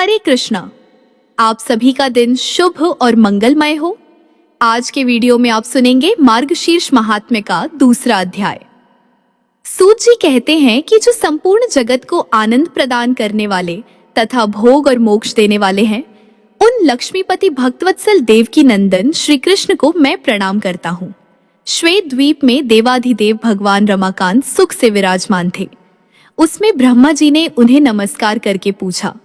हरे कृष्णा। आप सभी का दिन शुभ और मंगलमय हो। आज के वीडियो में आप सुनेंगे मार्गशीर्ष महात्म्य का दूसरा अध्याय। सूत जी कहते हैं कि जो संपूर्ण जगत को आनंद प्रदान करने वाले तथा भोग और मोक्ष देने वाले हैं, उन लक्ष्मीपति भक्तवत्सल देवकी नंदन श्री कृष्ण को मैं प्रणाम करता हूँ। श्वेत द्वीप में देवाधिदेव भगवान रमाकांत सुख से विराजमान थे। उसमें ब्रह्मा जी ने उन्हें नमस्कार करके पूछा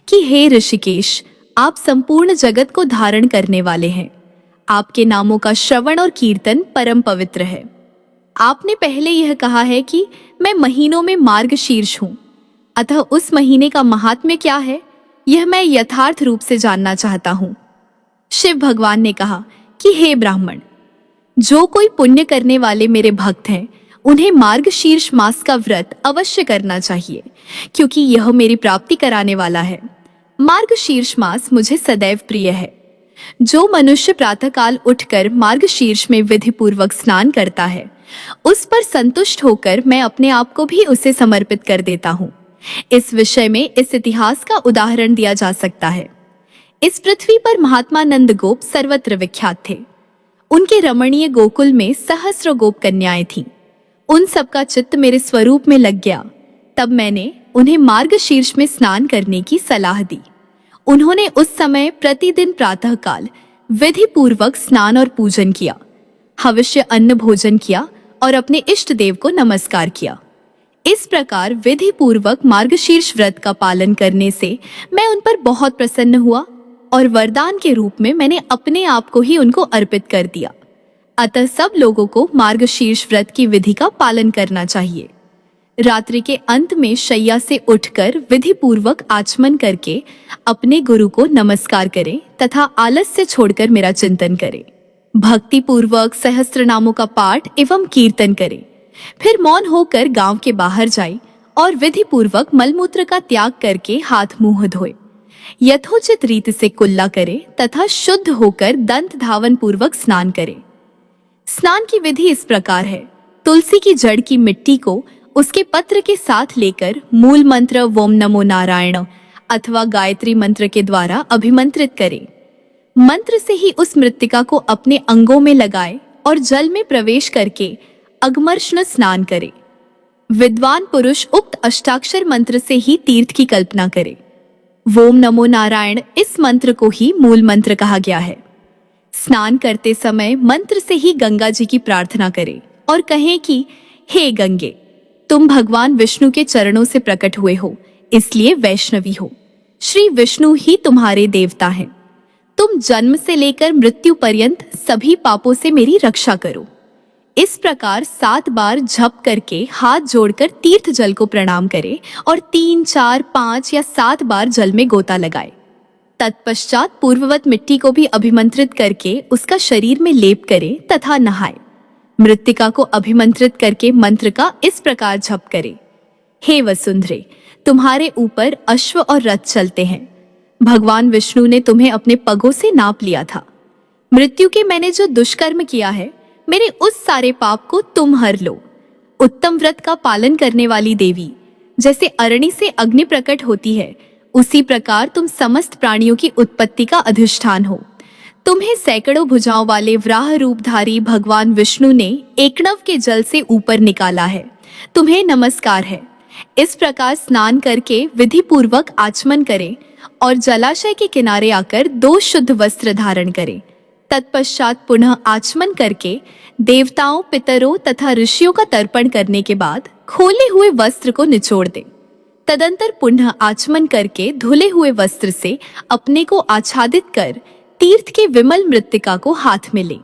कि हे ऋषिकेश, आप संपूर्ण जगत को धारण करने वाले हैं। आपके नामों का श्रवण और कीर्तन परम पवित्र है। आपने पहले यह कहा है कि मैं महीनों में मार्गशीर्ष हूँ, अतः उस महीने का महात्म्य क्या है, यह मैं यथार्थ रूप से जानना चाहता हूँ। शिव भगवान ने कहा कि हे ब्राह्मण, जो कोई पुण्य करने वाले मेरे भक्त हैं, उन्हें मार्गशीर्ष मास का व्रत अवश्य करना चाहिए, क्योंकि यह मेरी प्राप्ति कराने वाला है। मार्गशीर्ष मास मुझे सदैव प्रिय है। जो मनुष्य प्रातःकाल उठकर मार्गशीर्ष में विधि पूर्वक स्नान करता है, उस पर संतुष्ट होकर मैं अपने आप को भी उसे समर्पित कर देता हूँ। इस विषय में इस इतिहास का उदाहरण दिया जा सकता है। इस पृथ्वी पर महात्मा नंद गोप सर्वत्र विख्यात थे। उनके रमणीय गोकुल में सहस्र गोप कन्याएं थीं। उन सबका चित्त मेरे स्वरूप में लग गया। तब मैंने उन्हें मार्गशीर्ष में स्नान करने की सलाह दी। उन्होंने उस समय प्रतिदिन प्रातःकाल विधि पूर्वक स्नान और पूजन किया, हविष्य अन्न भोजन किया और अपने इष्ट देव को नमस्कार किया। इस प्रकार विधि पूर्वक मार्गशीर्ष व्रत का पालन करने से मैं उन पर बहुत प्रसन्न हुआ और वरदान के रूप में मैंने अपने आप को ही उनको अर्पित कर दिया। अतः सब लोगों को मार्गशीर्ष व्रत की विधि का पालन करना चाहिए। रात्रि के अंत में शैया से उठकर विधि पूर्वक आचमन करके अपने गुरु को नमस्कार करें तथा आलस्य छोड़कर मेरा चिंतन करें। भक्ति पूर्वक सहस्त्र नामों का पाठ एवं कीर्तन करें। फिर मौन होकर गांव के बाहर जाए और विधि पूर्वक मलमूत्र का त्याग करके हाथ मुंह धोए। यथोचित रीति से कुल्ला करे तथा शुद्ध होकर दंत धावन पूर्वक स्नान करे। स्नान की विधि इस प्रकार है। तुलसी की जड़ की मिट्टी को उसके पत्र के साथ लेकर मूल मंत्र ओम नमो नारायण अथवा गायत्री मंत्र के द्वारा अभिमंत्रित करें। मंत्र से ही उस मृत्तिका को अपने अंगों में लगाए और जल में प्रवेश करके अगमर्ष्ण स्नान करे। विद्वान पुरुष उक्त अष्टाक्षर मंत्र से ही तीर्थ की कल्पना करे। ओम नमो नारायण इस मंत्र को ही मूल मंत्र कहा गया है। स्नान करते समय मंत्र से ही गंगा जी की प्रार्थना करें और कहें कि हे गंगे, तुम भगवान विष्णु के चरणों से प्रकट हुए हो, इसलिए वैष्णवी हो। श्री विष्णु ही तुम्हारे देवता हैं। तुम जन्म से लेकर मृत्यु पर्यंत सभी पापों से मेरी रक्षा करो। इस प्रकार 7 बार जप करके हाथ जोड़कर तीर्थ जल को प्रणाम करें और 3, 4, 5 या 7 बार जल में गोता लगाए। तत्पश्चात पूर्ववत मिट्टी को भी अभिमंत्रित करके उसका शरीर में लेप करे तथा नहाए। मृत्तिका को अभिमंत्रित करके मंत्र का इस प्रकार जप करे। हे वसुंधरे, तुम्हारे ऊपर अश्व और रथ चलते हैं। भगवान विष्णु ने तुम्हें अपने पगों से नाप लिया था। मृत्यु के मैंने जो दुष्कर्म किया है, मेरे उस सारे पाप को तुम हर लो। उत्तम व्रत का पालन करने वाली देवी, जैसे अरणि से अग्नि प्रकट होती है, उसी प्रकार तुम समस्त प्राणियों की उत्पत्ति का अधिष्ठान हो। तुम्हें सैकड़ों भुजाओं वाले वराह रूपधारी भगवान विष्णु ने एकणव के जल से ऊपर निकाला है। तुम्हें नमस्कार है। इस प्रकार स्नान करके विधि पूर्वक आचमन करें और जलाशय के किनारे आकर 2 शुद्ध वस्त्र धारण करें। तत्पश्चात पुनः आचमन करके देवताओं, पितरों तथा ऋषियों का तर्पण करने के बाद खोले हुए वस्त्र को निचोड़ दें। तदंतर पुनः आचमन करके धुले हुए वस्त्र से अपने को आच्छादित कर तीर्थ के विमल मृत्तिका को हाथ में ले।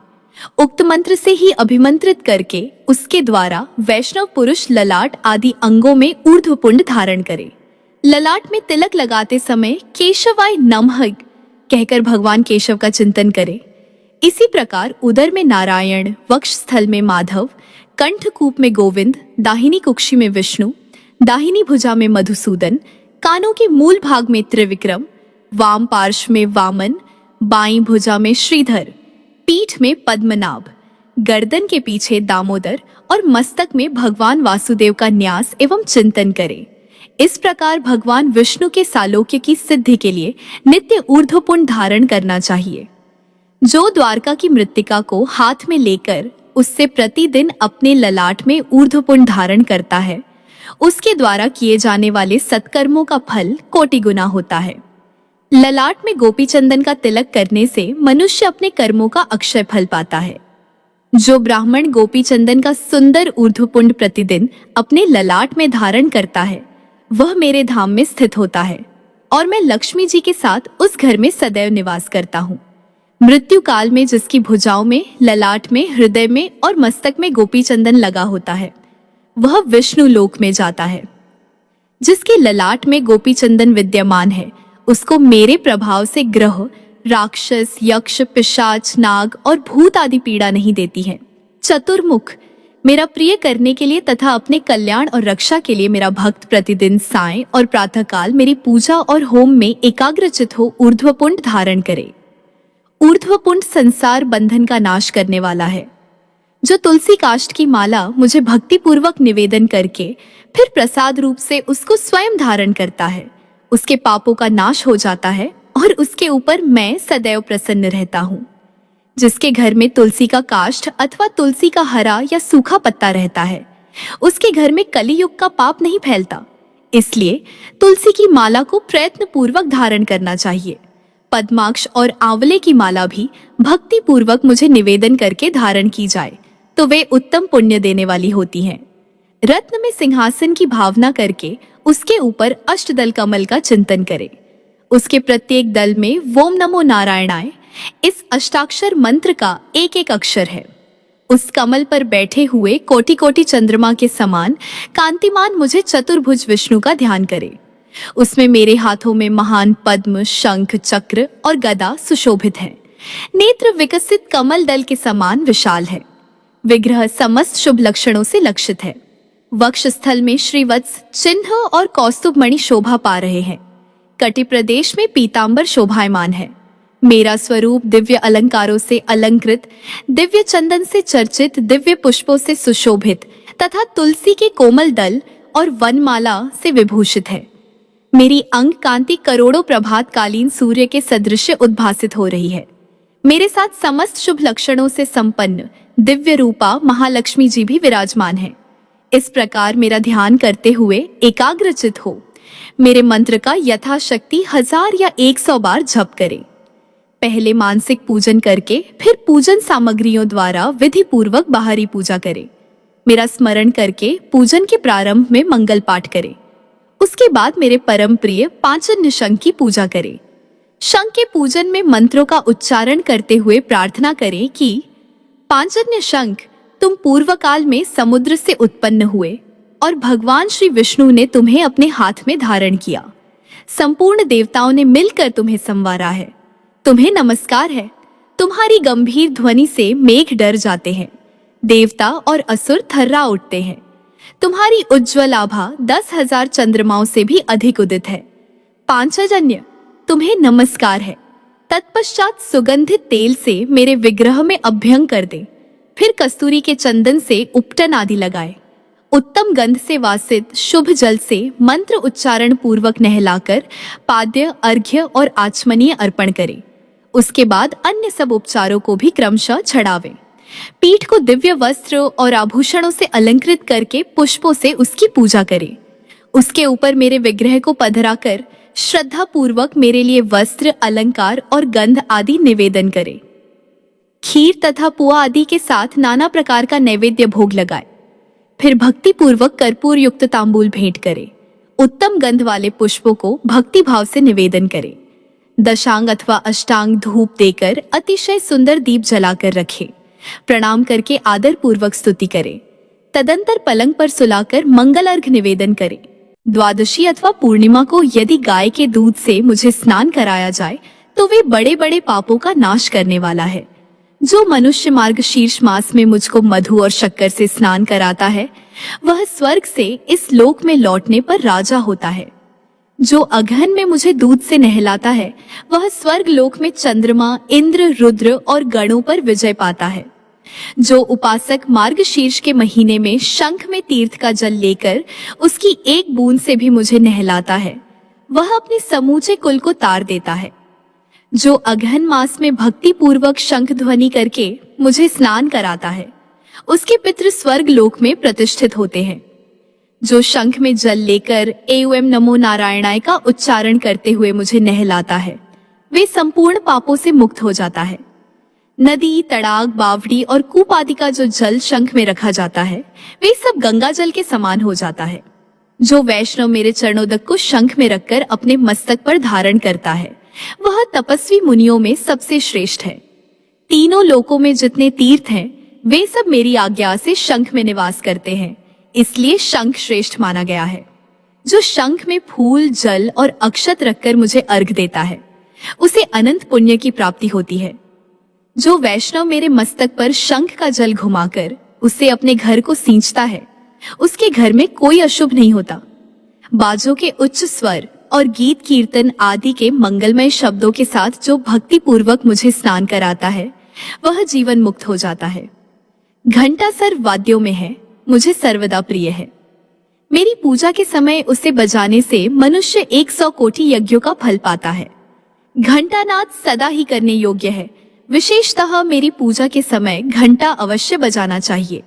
उक्त मंत्र से ही अभिमंत्रित करके उसके द्वारा वैष्णव पुरुष ललाट आदि अंगों में ऊर्ध्वपुंड धारण करे। ललाट में तिलक लगाते समय केशवाय नमः कहकर भगवान केशव का चिंतन करे। इसी प्रकार उदर में नारायण, वक्षस्थल में माधव, कंठकूप में गोविंद, दाहिनी कुक्षी में विष्णु, दाहिनी भुजा में मधुसूदन, कानों के मूल भाग में त्रिविक्रम, वाम पार्श्व में वामन, बाईं भुजा में श्रीधर, पीठ में पद्मनाभ, गर्दन के पीछे दामोदर और मस्तक में भगवान वासुदेव का न्यास एवं चिंतन करें। इस प्रकार भगवान विष्णु के सालोक्य की सिद्धि के लिए नित्य ऊर्ध्वपुंड धारण करना चाहिए। जो द्वारका की मृत्तिका को हाथ में लेकर उससे प्रतिदिन अपने ललाट में ऊर्ध्वपुंड धारण करता है, उसके द्वारा किए जाने वाले सत्कर्मों का फल कोटि गुना होता है। ललाट में गोपी चंदन का तिलक करने से मनुष्य अपने कर्मों का अक्षय फल पाता है। जो ब्राह्मण गोपी चंदन का सुंदर ऊर्ध्वपुंड प्रतिदिन अपने ललाट में धारण करता है, वह मेरे धाम में स्थित होता है और मैं लक्ष्मी जी के साथ उस घर में सदैव निवास करता हूँ। मृत्यु काल में जिसकी भुजाओं में, ललाट में, हृदय में और मस्तक में गोपी चंदन लगा होता है, वह विष्णु लोक में जाता है। जिसके ललाट में गोपी चंदन विद्यमान है, उसको मेरे प्रभाव से ग्रह, राक्षस, यक्ष, पिशाच, नाग और भूत आदि पीड़ा नहीं देती है। चतुर्मुख, मेरा प्रिय करने के लिए तथा अपने कल्याण और रक्षा के लिए मेरा भक्त प्रतिदिन सायं और प्रातःकाल मेरी पूजा और होम में एकाग्रचित हो ऊर्ध्वपुंड धारण करे। ऊर्ध्वपुंड संसार बंधन का नाश करने वाला है। जो तुलसी काष्ठ की माला मुझे भक्ति पूर्वक निवेदन करके फिर प्रसाद रूप से उसको स्वयं धारण करता है, उसके पापों का नाश हो जाता है और उसके ऊपर मैं सदैव प्रसन्न रहता हूँ। जिसके घर में तुलसी का काष्ठ अथवा तुलसी का हरा या सूखा पत्ता रहता है, उसके घर में कलियुग का पाप नहीं फैलता। इसलिए तुलसी की माला को प्रयत्न पूर्वक धारण करना चाहिए। पद्माक्ष और आंवले की माला भी भक्ति पूर्वक मुझे निवेदन करके धारण की जाए तो वे उत्तम पुण्य देने वाली होती हैं। रत्न में सिंहासन की भावना करके उसके ऊपर अष्टदल कमल का चिंतन करें। उसके प्रत्येक दल में ओम नमो नारायणाय इस अष्टाक्षर मंत्र का एक एक अक्षर है। उस कमल पर बैठे हुए कोटि कोटि चंद्रमा के समान कांतिमान मुझे चतुर्भुज विष्णु का ध्यान करे। उसमें मेरे हाथों में महान पद्म, शंख, चक्र और गदा सुशोभित है। नेत्र विकसित कमल दल के समान विशाल है। विग्रह समस्त शुभ लक्षणों से लक्षित है। वक्षस्थल में श्रीवत्स चिन्ह और कौस्तुभ मणि शोभा पा रहे हैं। कटि प्रदेश में पीतांबर शोभायमान है। मेरा स्वरूप दिव्य अलंकारों से अलंकृत, दिव्य चंदन से चर्चित, दिव्य पुष्पों से सुशोभित तथा तुलसी के कोमल दल और वनमाला से विभूषित है। मेरी अंग कांति करोड़ों प्रभातकालीन सूर्य के सदृश उद्भासित हो रही है। मेरे साथ समस्त शुभ लक्षणों से संपन्न दिव्य रूपा महालक्ष्मी जी भी विराजमान है। इस प्रकार मेरा ध्यान करते हुए एकाग्रचित हो मेरे मंत्र का यथाशक्ति 1000 या 100 बार जप करें। पहले मानसिक पूजन करके फिर पूजन सामग्रियों द्वारा विधि पूर्वक बाहरी पूजा करें। मेरा स्मरण करके पूजन के प्रारंभ में मंगल पाठ करें। उसके बाद मेरे परम प्रिय पांचजन्य शंख की पूजा करें। शंख के पूजन में मंत्रों का उच्चारण करते हुए प्रार्थना करें कि पांचजन्य शंख, तुम पूर्व काल में समुद्र से उत्पन्न हुए और भगवान श्री विष्णु ने तुम्हें अपने हाथ में धारण किया। संपूर्ण देवताओं ने मिलकर तुम्हें संवारा है। तुम्हें नमस्कार है। तुम्हारी गंभीर ध्वनि से मेघ डर जाते हैं, देवता और असुर थर्रा उठते हैं। तुम्हारी उज्ज्वल आभा 10,000 चंद्रमाओं से भी अधिक उदित है। पांचजन्य, तुम्हें नमस्कार है। तत्पश्चात सुगंधित तेल से मेरे विग्रह में अभ्यंग कर दे। फिर कस्तूरी के चंदन से उपटन आदि लगाए। उत्तम गंध से वासित शुभ जल से मंत्र उच्चारण पूर्वक नहलाकर पाद्य, अर्घ्य और आचमनीय अर्पण करें। उसके बाद अन्य सब उपचारों को भी क्रमशः छड़ावे। पीठ को दिव्य वस्त्र और आभूषणों से अलंकृत करके पुष्पों से उसकी पूजा करें। उसके ऊपर मेरे विग्रह को पधरा कर श्रद्धा पूर्वक मेरे लिए वस्त्र, अलंकार और गंध आदि निवेदन करें। खीर तथा पुआ आदि के साथ नाना प्रकार का नैवेद्य भोग लगाए। फिर भक्ति पूर्वक कर्पूर युक्त तांबूल भेंट करें। उत्तम गंध वाले पुष्पों को भक्ति भाव से निवेदन करें। दशांग अथवा अष्टांग धूप देकर अतिशय सुंदर दीप जलाकर रखें। प्रणाम करके आदर पूर्वक स्तुति करें। तदंतर पलंग पर सुलाकर मंगल अर्घ निवेदन करें। द्वादशी अथवा पूर्णिमा को यदि गाय के दूध से मुझे स्नान कराया जाए तो वे बड़े बड़े पापों का नाश करने वाला है। जो मनुष्य मार्गशीर्ष मास में मुझको मधु और शक्कर से स्नान कराता है, वह स्वर्ग से इस लोक में लौटने पर राजा होता है। जो अगहन में मुझे दूध से नहलाता है, वह स्वर्ग लोक में चंद्रमा, इंद्र, रुद्र और गणों पर विजय पाता है। जो उपासक मार्गशीर्ष के महीने में शंख में तीर्थ का जल लेकर उसकी एक बूंद से भी मुझे नहलाता है, वह अपने समूचे कुल को तार देता है। जो अगहन मास में भक्ति पूर्वक शंख ध्वनि करके मुझे स्नान कराता है, उसके पितृ स्वर्ग लोक में प्रतिष्ठित होते हैं। जो शंख में जल लेकर एवं नमो नारायणाय का उच्चारण करते हुए मुझे नहलाता है, वे संपूर्ण पापों से मुक्त हो जाता है। नदी, तड़ाग, बावड़ी और कूप आदि का जो जल शंख में रखा जाता है, वे सब गंगा जल के समान हो जाता है। जो वैष्णव मेरे चरणोदक को शंख में रखकर अपने मस्तक पर धारण करता है, वह तपस्वी मुनियों में सबसे श्रेष्ठ है। तीनों लोकों में जितने तीर्थ हैं, वे सब मेरी आज्ञा से शंख में निवास करते हैं, इसलिए शंख श्रेष्ठ माना गया है। जो शंख में फूल, जल और अक्षत रखकर मुझे अर्घ देता है, उसे अनंत पुण्य की प्राप्ति होती है। जो वैष्णव मेरे मस्तक पर शंख का जल घुमाकर उसे अपने घर को सींचता है, उसके घर में कोई अशुभ नहीं होता। बाजों के उच्च स्वर और गीत कीर्तन आदि के मंगलमय शब्दों के साथ जो भक्ति पूर्वक मुझे स्नान कराता है, वह जीवन मुक्त हो जाता है। घंटा सर्व वाद्यों में है, मुझे सर्वदा प्रिय है। मेरी पूजा के समय उसे बजाने से मनुष्य 100 कोटि यज्ञों का फल पाता है। घंटानाद सदा ही करने योग्य है। विशेषतः मेरी पूजा के समय घंटा अवश्य बजाना चाहिए।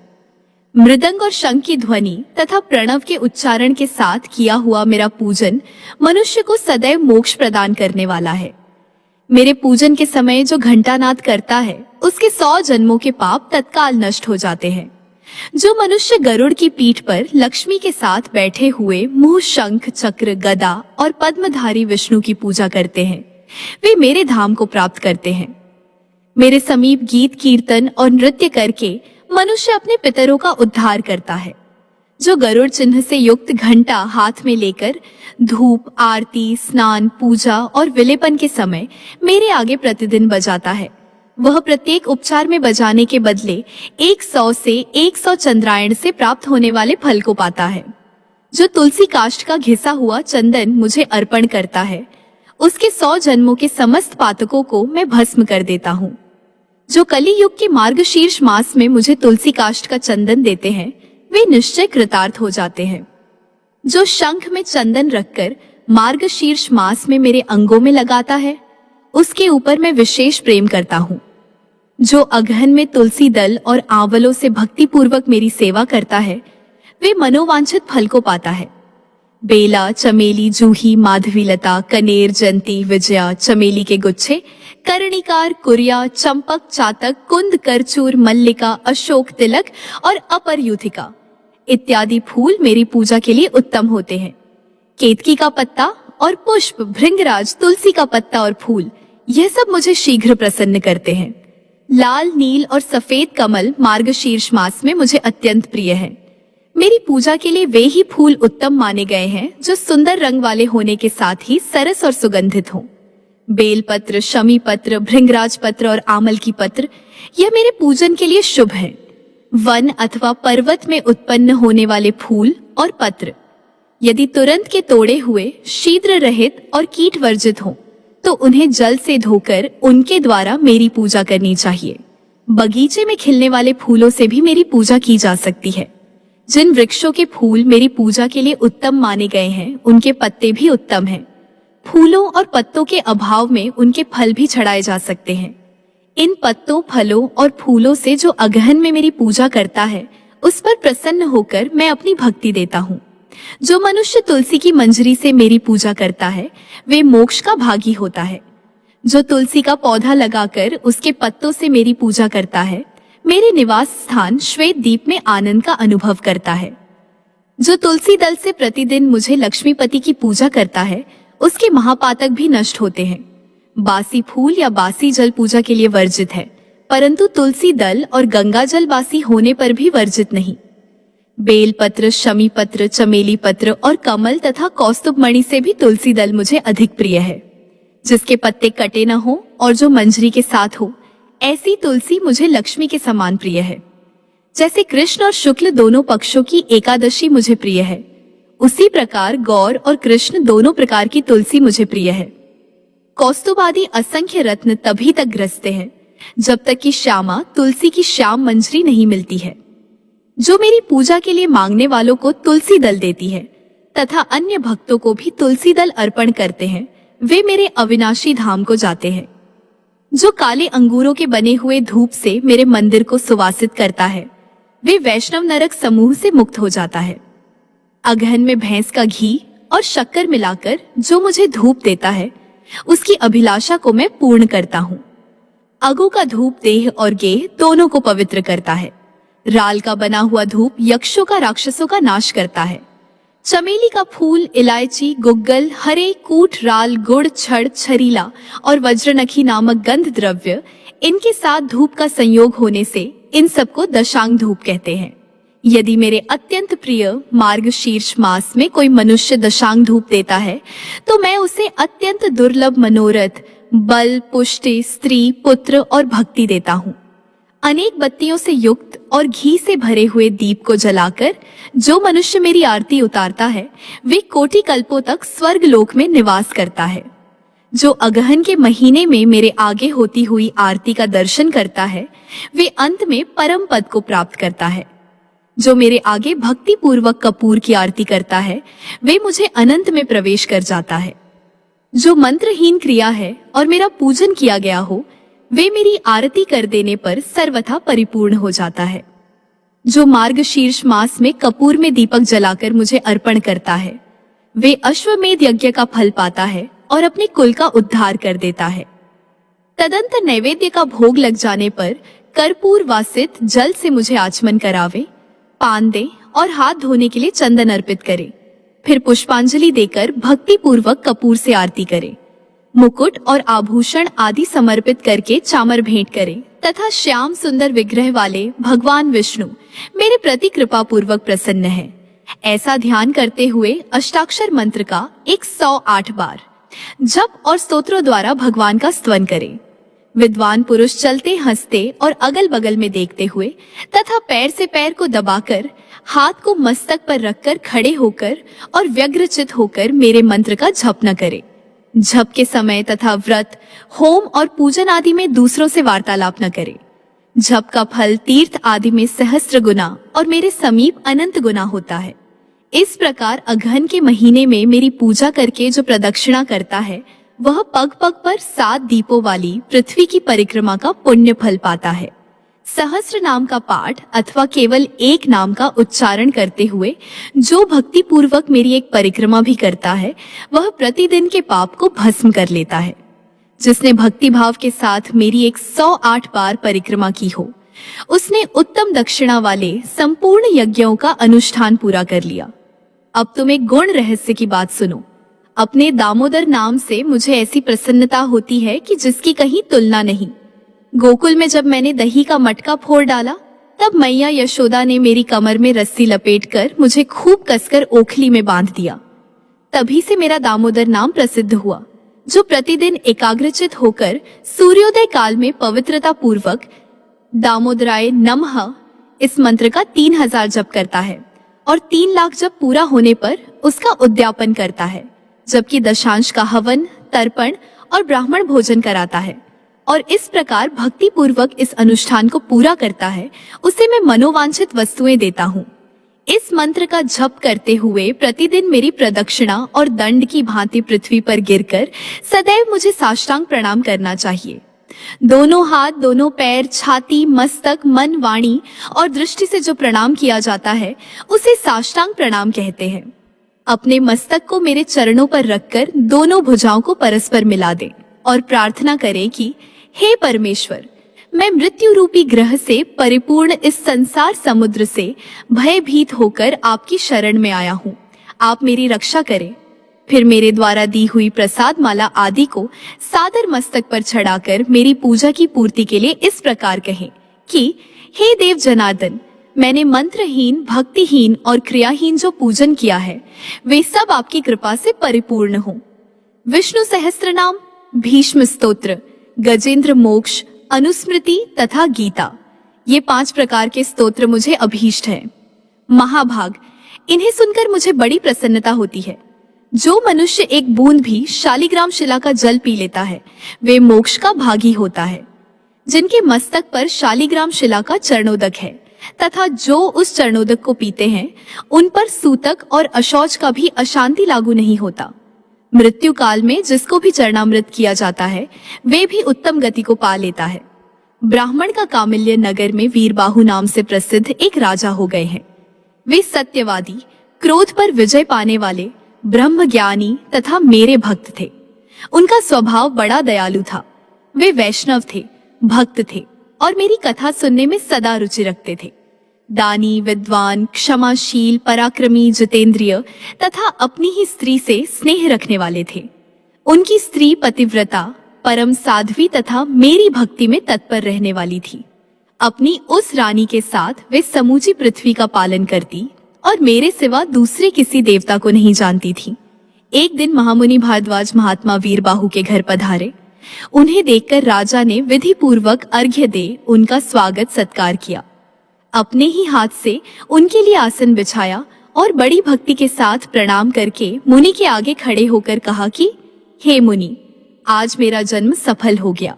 मृदंग और शंख की ध्वनि तथा प्रणव के उच्चारण के साथ किया हुआ मेरा पूजन मनुष्य को सदैव मोक्ष प्रदान करने वाला है। मेरे पूजन के समय जो घंटानाद करता है, उसके 100 जन्मों के पाप तत्काल नष्ट हो जाते हैं। जो मनुष्य गरुड़ की पीठ पर लक्ष्मी के साथ बैठे हुए मुंह शंख, चक्र, गदा और पद्मधारी विष्णु की पूजा करते हैं, वे मेरे धाम को प्राप्त करते हैं। मेरे समीप गीत, कीर्तन और नृत्य करके मनुष्य अपने पितरों का उद्धार करता है। जो गरुड़ चिन्ह से युक्त घंटा हाथ में लेकर धूप, आरती, स्नान, पूजा और विलेपन के समय मेरे आगे प्रतिदिन बजाता है, वह प्रत्येक उपचार में बजाने के बदले 100 से 100 चंद्रायण से प्राप्त होने वाले फल को पाता है। जो तुलसी काष्ठ का घिसा हुआ चंदन मुझे अर्पण करता है, उसके 100 जन्मों के समस्त पातकों को मैं भस्म कर देता हूँ। जो कली युग के मार्गशीर्ष मास में मुझे तुलसी काष्ठ का चंदन देते हैं, वे निश्चय कृतार्थ हो जाते हैं। जो शंख में चंदन रखकर मार्गशीर्ष मास में मेरे अंगों में लगाता है, उसके ऊपर मैं विशेष प्रेम करता हूँ। जो अगहन में तुलसी दल और आंवलों से भक्ति पूर्वक मेरी सेवा करता है, वे मनोवांछित फल को पाता है। बेला, चमेली, जूही, माधवीलता, कनेर, जंती, विजया, चमेली के गुच्छे, कर्णिकार, कुरिया, चंपक, चातक, कुंद, करचूर, मल्लिका, अशोक तिलक और अपरयूथिका इत्यादि फूल मेरी पूजा के लिए उत्तम होते हैं। केतकी का पत्ता और पुष्प, भृंगराज, तुलसी का पत्ता और फूल, यह सब मुझे शीघ्र प्रसन्न करते हैं। लाल, नील और सफेद कमल मार्गशीर्ष मास में मुझे अत्यंत प्रिय है। मेरी पूजा के लिए वे ही फूल उत्तम माने गए हैं जो सुंदर रंग वाले होने के साथ ही सरस और सुगंधित हों। बेल पत्र, शमी पत्र, भृंगराज पत्र और आमल की पत्र, यह मेरे पूजन के लिए शुभ है। वन अथवा पर्वत में उत्पन्न होने वाले फूल और पत्र यदि तुरंत के तोड़े हुए, शीघ्र रहित और कीट वर्जित हों, तो उन्हें जल से धोकर उनके द्वारा मेरी पूजा करनी चाहिए। बगीचे में खिलने वाले फूलों से भी मेरी पूजा की जा सकती है। जिन वृक्षों के फूल मेरी पूजा के लिए उत्तम माने गए हैं, उनके पत्ते भी उत्तम हैं। फूलों और पत्तों के अभाव में उनके फल भी चढ़ाए जा सकते हैं। इन पत्तों, फलों और फूलों से जो अगहन में मेरी पूजा करता है, उस पर प्रसन्न होकर मैं अपनी भक्ति देता हूँ। जो मनुष्य तुलसी की मंजरी से मेरी पूजा करता है, वे मोक्ष का भागी होता है। जो तुलसी का पौधा लगाकर उसके पत्तों से मेरी पूजा करता है, मेरे निवास स्थान श्वेत दीप में आनंद का अनुभव करता है। जो तुलसी दल से प्रतिदिन मुझे लक्ष्मीपति की पूजा करता है, उसके महापातक भी नष्ट होते हैं। बासी फूल या बासी जल पूजा के लिए वर्जित है, परंतु तुलसी दल और गंगा जल बासी होने पर भी वर्जित नहीं। बेल पत्र, शमी पत्र, चमेली पत्र और कमल तथा कौस्तुभ मणि से भी तुलसी दल मुझे अधिक प्रिय है। जिसके पत्ते कटे न हो और जो मंजरी के साथ हो, ऐसी तुलसी मुझे लक्ष्मी के समान प्रिय है। जैसे कृष्ण और शुक्ल दोनों पक्षों की एकादशी मुझे प्रिय है, उसी प्रकार गौर और कृष्ण दोनों प्रकार की तुलसी मुझे प्रिय है। कौस्तुभ आदि असंख्य रत्न तभी तक ग्रसते हैं जब तक कि श्यामा तुलसी की श्याम मंजरी नहीं मिलती है, जो मेरी पूजा के लिए मांगने वालों को तुलसी दल देती है तथा अन्य भक्तों को भी तुलसी दल अर्पण करते हैं, वे मेरे अविनाशी धाम को जाते हैं। जो काले अंगूरों के बने हुए धूप से मेरे मंदिर को सुवासित करता है, वे वैष्णव नरक समूह से मुक्त हो जाता है। अगहन में भैंस का घी और शक्कर मिलाकर जो मुझे धूप देता है, उसकी अभिलाषा को मैं पूर्ण करता हूँ। अगु का धूप देह और गेह दोनों को पवित्र करता है। राल का बना हुआ धूप यक्षों का राक्षसों का नाश करता है। चमेली का फूल, इलायची, गुग्गल, हरे, कूट, राल, गुड़, छड़, छरीला और वज्रनखी नामक गंध द्रव्य, इनके साथ धूप का संयोग होने से इन सबको दशांग धूप कहते हैं। यदि मेरे अत्यंत प्रिय मार्गशीर्ष मास में कोई मनुष्य दशांग धूप देता है, तो मैं उसे अत्यंत दुर्लभ मनोरथ, बल, पुष्टि, स्त्री, पुत्र और भक्ति देता हूँ। अनेक बत्तियों से युक्त और घी से भरे हुए दीप को जलाकर जो मनुष्य मेरी आरती उतारता है, वे कोटि कल्पों तक स्वर्ग लोक में निवास करता है। जो अगहन के महीने में मेरे आगे होती हुई आरती का दर्शन करता है, वे अंत में परम पद को प्राप्त करता है। जो मेरे आगे भक्ति पूर्वक कपूर की आरती करता है, वे मुझे अनंत में प्रवेश कर जाता है। जो मंत्रहीन क्रिया है और मेरा पूजन किया गया हो, वे मेरी आरती कर देने पर सर्वथा परिपूर्ण हो जाता है। जो मार्गशीर्ष मास में कपूर में दीपक जलाकर मुझे अर्पण करता है, वे अश्वमेध यज्ञ का फल पाता है और अपने कुल का उद्धार कर देता है। तदंतर नैवेद्य का भोग लग जाने पर कर्पूर वासित जल से मुझे आचमन करावे, पान दे और हाथ धोने के लिए चंदन अर्पित करे। फिर पुष्पांजलि देकर भक्ति पूर्वक कपूर से आरती करे। मुकुट और आभूषण आदि समर्पित करके चामर भेंट करे तथा श्याम सुंदर विग्रह वाले भगवान विष्णु मेरे प्रति कृपा पूर्वक प्रसन्न है, ऐसा ध्यान करते हुए अष्टाक्षर मंत्र का 108 बार जप और स्तोत्रों द्वारा भगवान का स्तवन करे। विद्वान पुरुष चलते हंसते और अगल बगल में देखते हुए तथा पैर से पैर को दबाकर हाथ को मस्तक पर रखकर खड़े होकर और व्यग्रचित होकर मेरे मंत्र का जप न करे। जप के समय तथा व्रत, होम और पूजन आदि में दूसरों से वार्तालाप न करे। जप का फल तीर्थ आदि में सहस्त्र गुना और मेरे समीप अनंत गुना होता है। इस प्रकार अगहन के महीने में मेरी पूजा करके जो प्रदक्षिणा करता है, वह पग पग पर 7 दीपों वाली पृथ्वी की परिक्रमा का पुण्य फल पाता है। सहस्त्र नाम का पाठ अथवा केवल एक नाम का उच्चारण करते हुए जो भक्ति पूर्वक मेरी एक परिक्रमा भी करता है, वह प्रतिदिन के पाप को भस्म कर लेता है। जिसने भक्ति भाव के साथ मेरी 108 बार परिक्रमा की हो, उसने उत्तम दक्षिणा वाले संपूर्ण यज्ञों का अनुष्ठान पूरा कर लिया। अब तुम एक गौण रहस्य की बात सुनो। अपने दामोदर नाम से मुझे ऐसी प्रसन्नता होती है कि जिसकी कहीं तुलना नहीं। गोकुल में जब मैंने दही का मटका फोड़ डाला, तब मैया यशोदा ने मेरी कमर में रस्सी लपेटकर मुझे खूब कसकर ओखली में बांध दिया। तभी से मेरा दामोदर नाम प्रसिद्ध हुआ, जो प्रतिदिन एकाग्रचित होकर सूर्योदय काल में पवित्रता पूर्वक दामोदराय नमः इस मंत्र का 3000 जप करता है और 3 लाख जप पूरा होने पर उसका उद्यापन करता है, जबकि दशांश का हवन, तर्पण और ब्राह्मण भोजन कराता है और इस प्रकार भक्ति पूर्वक इस अनुष्ठान को पूरा करता है, उसे मैं मनोवांछित वस्तुएं देता हूँ। इस मंत्र का जप करते हुए प्रतिदिन मेरी प्रदक्षिणा और दंड की भांति पृथ्वी पर गिरकर सदैव मुझे साष्टांग प्रणाम करना चाहिए। दोनों हाथ, दोनों पैर, छाती, मस्तक, मन, वाणी और दृष्टि से जो प्रणाम किया जाता है, उसे साष्टांग प्रणाम कहते हैं। अपने मस्तक को मेरे चरणों पर रखकर दोनों भुजाओं को परस्पर मिला दें और प्रार्थना करें कि हे परमेश्वर, मैं मृत्यु रूपी ग्रह से परिपूर्ण इस संसार समुद्र से भयभीत होकर आपकी शरण में आया हूँ। आप मेरी रक्षा करें। फिर मेरे द्वारा दी हुई प्रसाद माला आदि को सादर मस्तक पर चढ़ाकर मेरी पूजा की पूर्ति के लिए इस प्रकार कहें कि हे देव जनार्दन, मैंने मंत्रहीन, भक्तिहीन और क्रियाहीन जो पूजन किया है, वे सब आपकी कृपा से परिपूर्ण हो। विष्णु सहस्त्र नाम, भीष्म स्तोत्र, गजेंद्र मोक्ष, अनुस्मृति तथा गीता, ये 5 प्रकार के स्तोत्र मुझे अभीष्ट हैं। महाभाग, इन्हें सुनकर मुझे बड़ी प्रसन्नता होती है। जो मनुष्य एक बूंद भी शालिग्राम शिला का जल पी लेता है, वे मोक्ष का भागी होता है। जिनके मस्तक पर शालिग्राम शिला का चरणोदक है तथा जो उस चरणोदक को पीते हैं उन पर सूतक और अशौच का भी अशांति लागू नहीं होता। मृत्यु काल में जिसको भी चरणामृत किया जाता है वे भी उत्तम गति को पा लेता है। ब्राह्मण का कामिल्य नगर में वीरबाहु नाम से प्रसिद्ध एक राजा हो गए हैं। वे सत्यवादी, क्रोध पर विजय पाने वाले, ब्रह्मज्ञानी तथा मेरे भक्त थे। उनका स्वभाव बड़ा दयालु था। वे वैष्णव थे, भक्त थे और मेरी कथा सुनने में सदा रुचि रखते थे। दानी, विद्वान, क्षमाशील, पराक्रमी, जितेंद्रिय तथा अपनी ही स्त्री से स्नेह रखने वाले थे। उनकी स्त्री पतिव्रता, परम साध्वी तथा मेरी भक्ति में तत्पर रहने वाली थी। अपनी उस रानी के साथ वे समूची पृथ्वी का पालन करती और मेरे सिवा दूसरे किसी देवता को नहीं जानती थी। एक दिन महामुनि भारद्वाज महात्मा वीरबाहु के घर पधारे। उन्हें देखकर राजा ने विधि पूर्वक अर्घ्य दे उनका स्वागत सत्कार किया। अपने ही हाथ से उनके लिए आसन बिछाया और बड़ी भक्ति के साथ प्रणाम करके मुनि के आगे खड़े होकर कहा कि हे मुनि, आज मेरा जन्म सफल हो गया।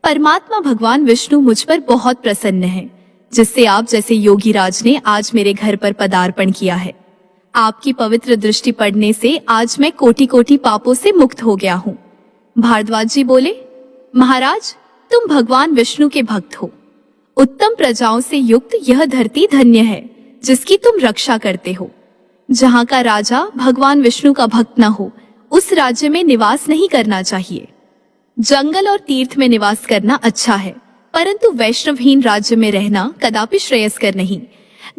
परमात्मा भगवान विष्णु मुझ पर बहुत प्रसन्न है, जिससे आप जैसे योगी राज ने आज मेरे घर पर पदार्पण किया है। आपकी पवित्र दृष्टि पड़ने से आज मैं कोटि कोटि पापों से मुक्त हो गया हूँ। भारद्वाज जी बोले, महाराज, तुम भगवान विष्णु के भक्त हो। उत्तम प्रजाओं से युक्त यह धरती धन्य है जिसकी तुम रक्षा करते हो। जहाँ का राजा भगवान विष्णु का भक्त न हो उस राज्य में निवास नहीं करना चाहिए। जंगल और तीर्थ में निवास करना अच्छा है, परंतु वैष्णवहीन राज्य में रहना कदापि श्रेयस्कर नहीं।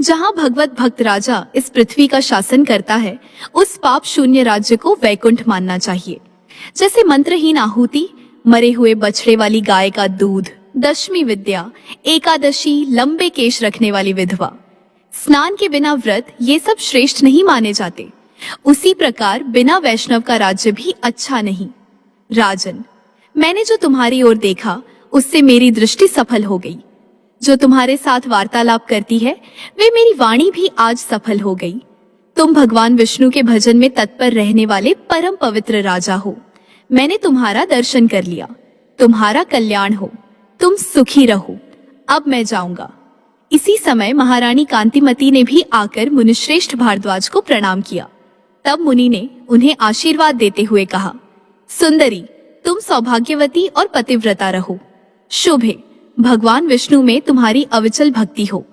जहाँ भगवत भक्त राजा इस पृथ्वी का शासन करता है उस पाप शून्य राज्य को वैकुंठ मानना चाहिए। जैसे मंत्रहीन आहुति, मरे हुए बछड़े वाली गाय का दूध, दशमी विद्या, एकादशी, लंबे केश रखने वाली विधवा, स्नान के बिना व्रत, ये सब श्रेष्ठ नहीं माने जाते। उसी प्रकार बिना वैष्णव का राज्य भी अच्छा नहीं। राजन, मैंने जो तुम्हारी ओर देखा उससे मेरी दृष्टि सफल हो गई। जो तुम्हारे साथ वार्तालाप करती है वे मेरी वाणी भी आज सफल हो गई। तुम भगवान विष्णु के भजन में तत्पर रहने वाले परम पवित्र राजा हो। मैंने तुम्हारा दर्शन कर लिया। तुम्हारा कल्याण हो, तुम सुखी रहो। अब मैं जाऊंगा। इसी समय महारानी कांतिमती ने भी आकर मुनिश्रेष्ठ भारद्वाज को प्रणाम किया। तब मुनि ने उन्हें आशीर्वाद देते हुए कहा, सुंदरी, तुम सौभाग्यवती और पतिव्रता रहो। शुभ है, भगवान विष्णु में तुम्हारी अविचल भक्ति हो।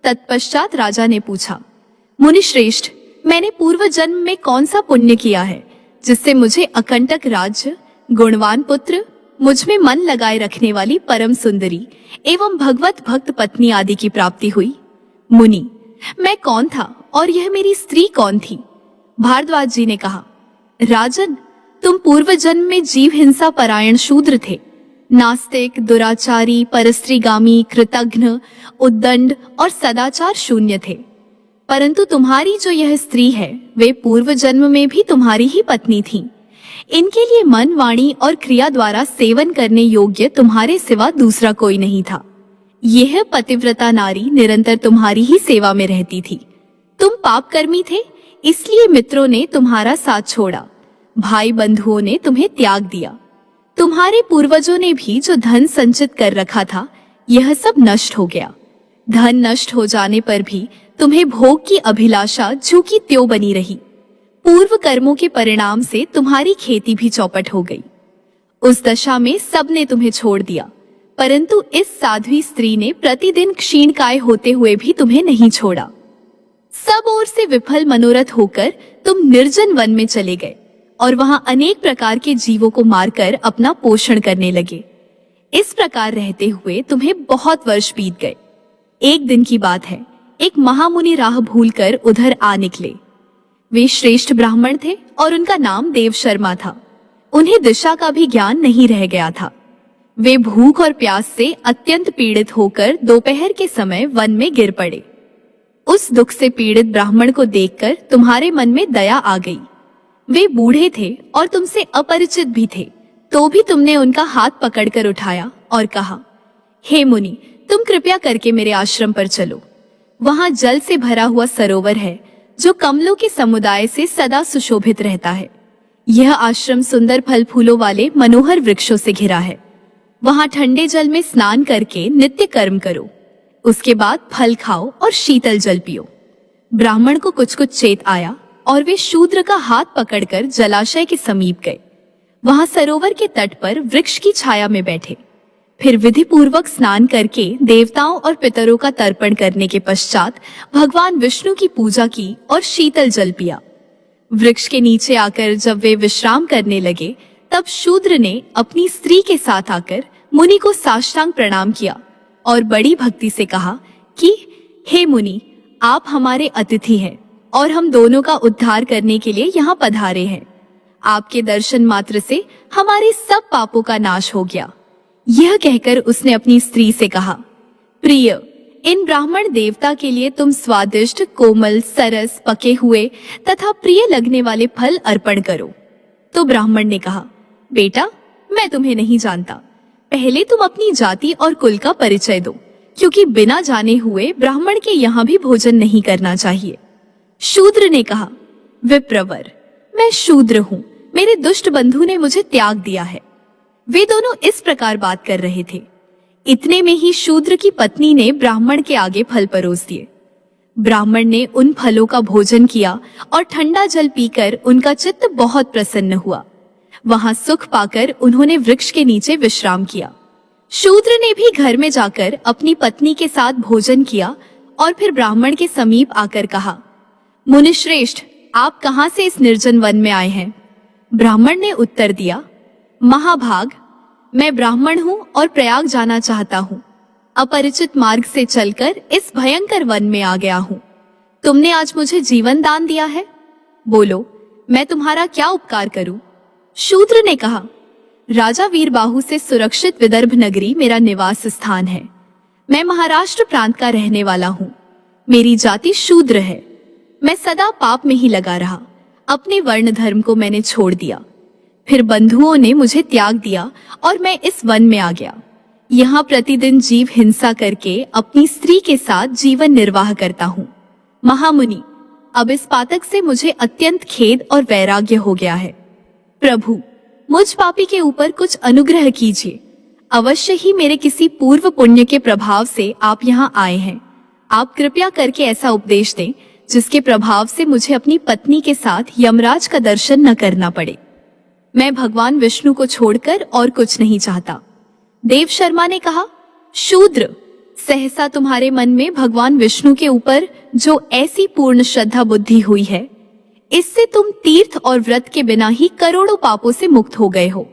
तत्पश्चात राजा ने पूछा, मुनिश्रेष्ठ, मैंने पूर्व जन्म में कौन सा पुण्य किया है जिससे मुझे अकंटक राज्य, गुणवान पुत्र, मुझ में मन लगाए रखने वाली परम सुंदरी एवं भगवत भक्त पत्नी आदि की प्राप्ति हुई? मुनि, मैं कौन था और यह मेरी स्त्री कौन थी? भारद्वाज जी ने कहा, राजन, तुम पूर्व जन्म में जीव हिंसा परायण शूद्र थे। नास्तिक, दुराचारी, परस्त्रीगामी, कृतघ्न, उद्दंड और सदाचार शून्य थे। परंतु तुम्हारी जो यह स्त्री है वे पूर्व जन्म में भी तुम्हारी ही पत्नी थी। इनके लिए मन, वाणी और क्रिया द्वारा सेवन करने योग्य तुम्हारे सिवा दूसरा कोई नहीं था। यह पतिव्रता नारी निरंतर तुम्हारी ही सेवा में रहती थी। तुम पापकर्मी थे, इसलिए मित्रों ने तुम्हारा साथ छोड़ा, भाई बंधुओं ने तुम्हें त्याग दिया। तुम्हारे पूर्वजों ने भी जो धन संचित कर रखा था यह सब नष्ट हो गया। धन नष्ट हो जाने पर भी तुम्हें भोग की अभिलाषा ज्यों की त्यों बनी रही। पूर्व कर्मों के परिणाम से तुम्हारी खेती भी चौपट हो गई। उस दशा में सबने तुम्हें छोड़ दिया, परंतु इस साध्वी स्त्री ने प्रतिदिन क्षीणकाय होते हुए भी तुम्हें नहीं छोड़ा। सब ओर से विफल मनोरथ होकर तुम निर्जन वन में चले गए और वहां अनेक प्रकार के जीवों को मारकर अपना पोषण करने लगे। इस प्रकार रहते हुए तुम्हें बहुत वर्ष बीत गए। एक दिन की बात है, एक महामुनि राह भूलकर उधर आ निकले। वे श्रेष्ठ ब्राह्मण थे और उनका नाम देव शर्मा था। उन्हें दिशा का भी ज्ञान नहीं रह गया था। वे भूख और प्यास से अत्यंत पीड़ित होकर दोपहर के समय वन में गिर पड़े। उस दुख से पीड़ित ब्राह्मण को देखकर तुम्हारे मन में दया आ गई। वे बूढ़े थे और तुमसे अपरिचित भी थे, तो भी तुमने उनका हाथ पकड़कर उठाया और कहा, हे मुनि, तुम कृपया करके मेरे आश्रम पर चलो। वहां जल से भरा हुआ सरोवर है जो कमलों के समुदाय से सदा सुशोभित रहता है। यह आश्रम सुंदर फल फूलों वाले मनोहर वृक्षों से घिरा है। वहां ठंडे जल में स्नान करके नित्य कर्म करो। उसके बाद फल खाओ और शीतल जल पियो। ब्राह्मण को कुछ कुछ चेत आया और वे शूद्र का हाथ पकड़कर जलाशय के समीप गए। वहां सरोवर के तट पर वृक्ष की छाया में बैठे। फिर विधि पूर्वक स्नान करके देवताओं और पितरों का तर्पण करने के पश्चात भगवान विष्णु की पूजा की और शीतल जल पिया। वृक्ष के नीचे आकर जब वे विश्राम करने लगे, तब शूद्र ने अपनी स्त्री के साथ आकर मुनि को साष्टांग प्रणाम किया और बड़ी भक्ति से कहा कि हे मुनि, आप हमारे अतिथि हैं और हम दोनों का उद्धार करने के लिए यहाँ पधारे हैं। आपके दर्शन मात्र से हमारे सब पापों का नाश हो गया। यह कहकर उसने अपनी स्त्री से कहा, प्रिय, इन ब्राह्मण देवता के लिए तुम स्वादिष्ट, कोमल, सरस, पके हुए तथा प्रिय लगने वाले फल अर्पण करो। तो ब्राह्मण ने कहा, बेटा, मैं तुम्हें नहीं जानता। पहले तुम अपनी जाति और कुल का परिचय दो, क्योंकि बिना जाने हुए ब्राह्मण के यहाँ भी भोजन नहीं करना चाहिए। शूद्र ने कहा, विप्रवर, मैं शूद्र हूँ, मेरे दुष्ट बंधु ने मुझे त्याग दिया है। वे दोनों इस प्रकार बात कर रहे थे। इतने में ही शूद्र की पत्नी ने ब्राह्मण के आगे फल परोस दिए। ब्राह्मण ने उन फलों का भोजन किया और ठंडा जल पीकर उनका चित्त बहुत प्रसन्न हुआ। वहां सुख पाकर उन्होंने वृक्ष के नीचे विश्राम किया। शूद्र ने भी घर में जाकर अपनी पत्नी के साथ भोजन किया और फिर ब्राह्मण के समीप आकर कहा, मुनिश्रेष्ठ, आप कहाँ से इस निर्जन वन में आए हैं? ब्राह्मण ने उत्तर दिया, महाभाग, मैं ब्राह्मण हूँ और प्रयाग जाना चाहता हूँ। अपरिचित मार्ग से चलकर इस भयंकर वन में आ गया हूँ। तुमने आज मुझे जीवन दान दिया है, बोलो मैं तुम्हारा क्या उपकार करूँ? शूद्र ने कहा, राजा वीरबाहु से सुरक्षित विदर्भ नगरी मेरा निवास स्थान है। मैं महाराष्ट्र प्रांत का रहने वाला हूँ। मेरी जाति शूद्र है। मैं सदा पाप में ही लगा रहा। अपने वर्ण धर्म को मैंने छोड़ दिया। फिर बंधुओं ने मुझे त्याग दिया और मैं इस वन में आ गया। यहाँ प्रतिदिन जीव हिंसा करके अपनी स्त्री के साथ जीवन निर्वाह करता हूँ। महामुनि, अब इस पातक से मुझे अत्यंत खेद और वैराग्य हो गया है। प्रभु, मुझ पापी के ऊपर कुछ अनुग्रह कीजिए। अवश्य ही मेरे किसी पूर्व पुण्य के प्रभाव से आप यहाँ आए हैं। आप कृपया करके ऐसा उपदेश दें जिसके प्रभाव से मुझे अपनी पत्नी के साथ यमराज का दर्शन न करना पड़े। मैं भगवान विष्णु को छोड़कर और कुछ नहीं चाहता। देव शर्मा ने कहा, शूद्र, सहसा तुम्हारे मन में भगवान विष्णु के ऊपर जो ऐसी पूर्ण श्रद्धा बुद्धि हुई है, इससे तुम तीर्थ और व्रत के बिना ही करोड़ों पापों से मुक्त हो गए हो।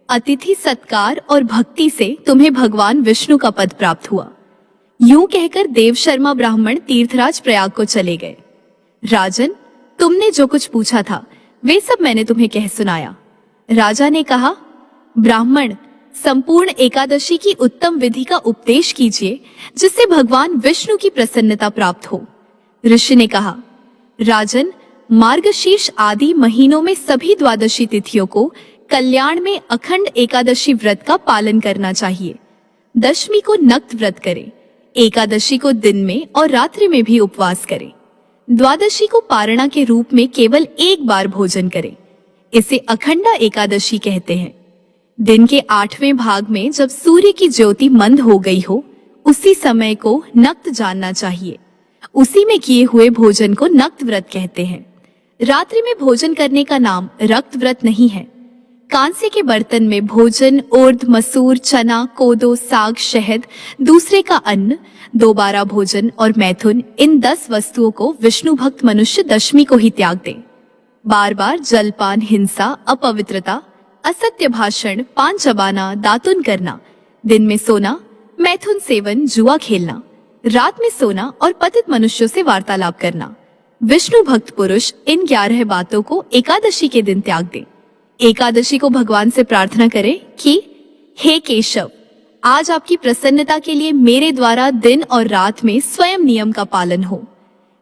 अतिथि सत्कार और भक्ति से तुम्हें भगवान विष्णु का पद प्राप्त हुआ। यूं कहकर देव शर्मा ब्राह्मण तीर्थराज प्रयाग को चले गए। राजन, तुमने जो कुछ पूछा था वे सब मैंने तुम्हें कह सुनाया। राजा ने कहा, ब्राह्मण, संपूर्ण एकादशी की उत्तम विधि का उपदेश कीजिए जिससे भगवान विष्णु की प्रसन्नता प्राप्त हो। ऋषि ने कहा, राजन, मार्गशीर्ष आदि महीनों में सभी द्वादशी तिथियों को कल्याण में अखंड एकादशी व्रत का पालन करना चाहिए। दशमी को नक्त व्रत करें। एकादशी को दिन में और रात्रि में भी उपवास करें। द्वादशी को पारणा के रूप में केवल एक बार भोजन करें। इसे अखंडा एकादशी कहते हैं। दिन के 8वें भाग में जब सूर्य की ज्योति मंद हो गई हो, उसी समय को नक्त जानना चाहिए। उसी में किए हुए भोजन को नक्त व्रत कहते हैं। रात्रि में भोजन करने का नाम रक्त व्रत नहीं है। कांसे के बर्तन में भोजन उर्द, मसूर, चना, कोदो, साग, शहद, दूसरे का अन्न, दोबारा भोजन और मैथुन, इन 10 वस्तुओं को विष्णु भक्त मनुष्य दशमी को ही त्याग दे। बार बार जलपान, हिंसा, अपवित्रता, असत्य भाषण, पान चबाना, दातुन करना, दिन में सोना, मैथुन सेवन, जुआ खेलना, रात में सोना और पतित मनुष्यों से वार्तालाप करना। विष्णु भक्त पुरुष इन 11 बातों को एकादशी के दिन त्याग दे। एकादशी को भगवान से प्रार्थना करें कि हे केशव, आज आपकी प्रसन्नता के लिए मेरे द्वारा दिन और रात में स्वयं नियम का पालन हो।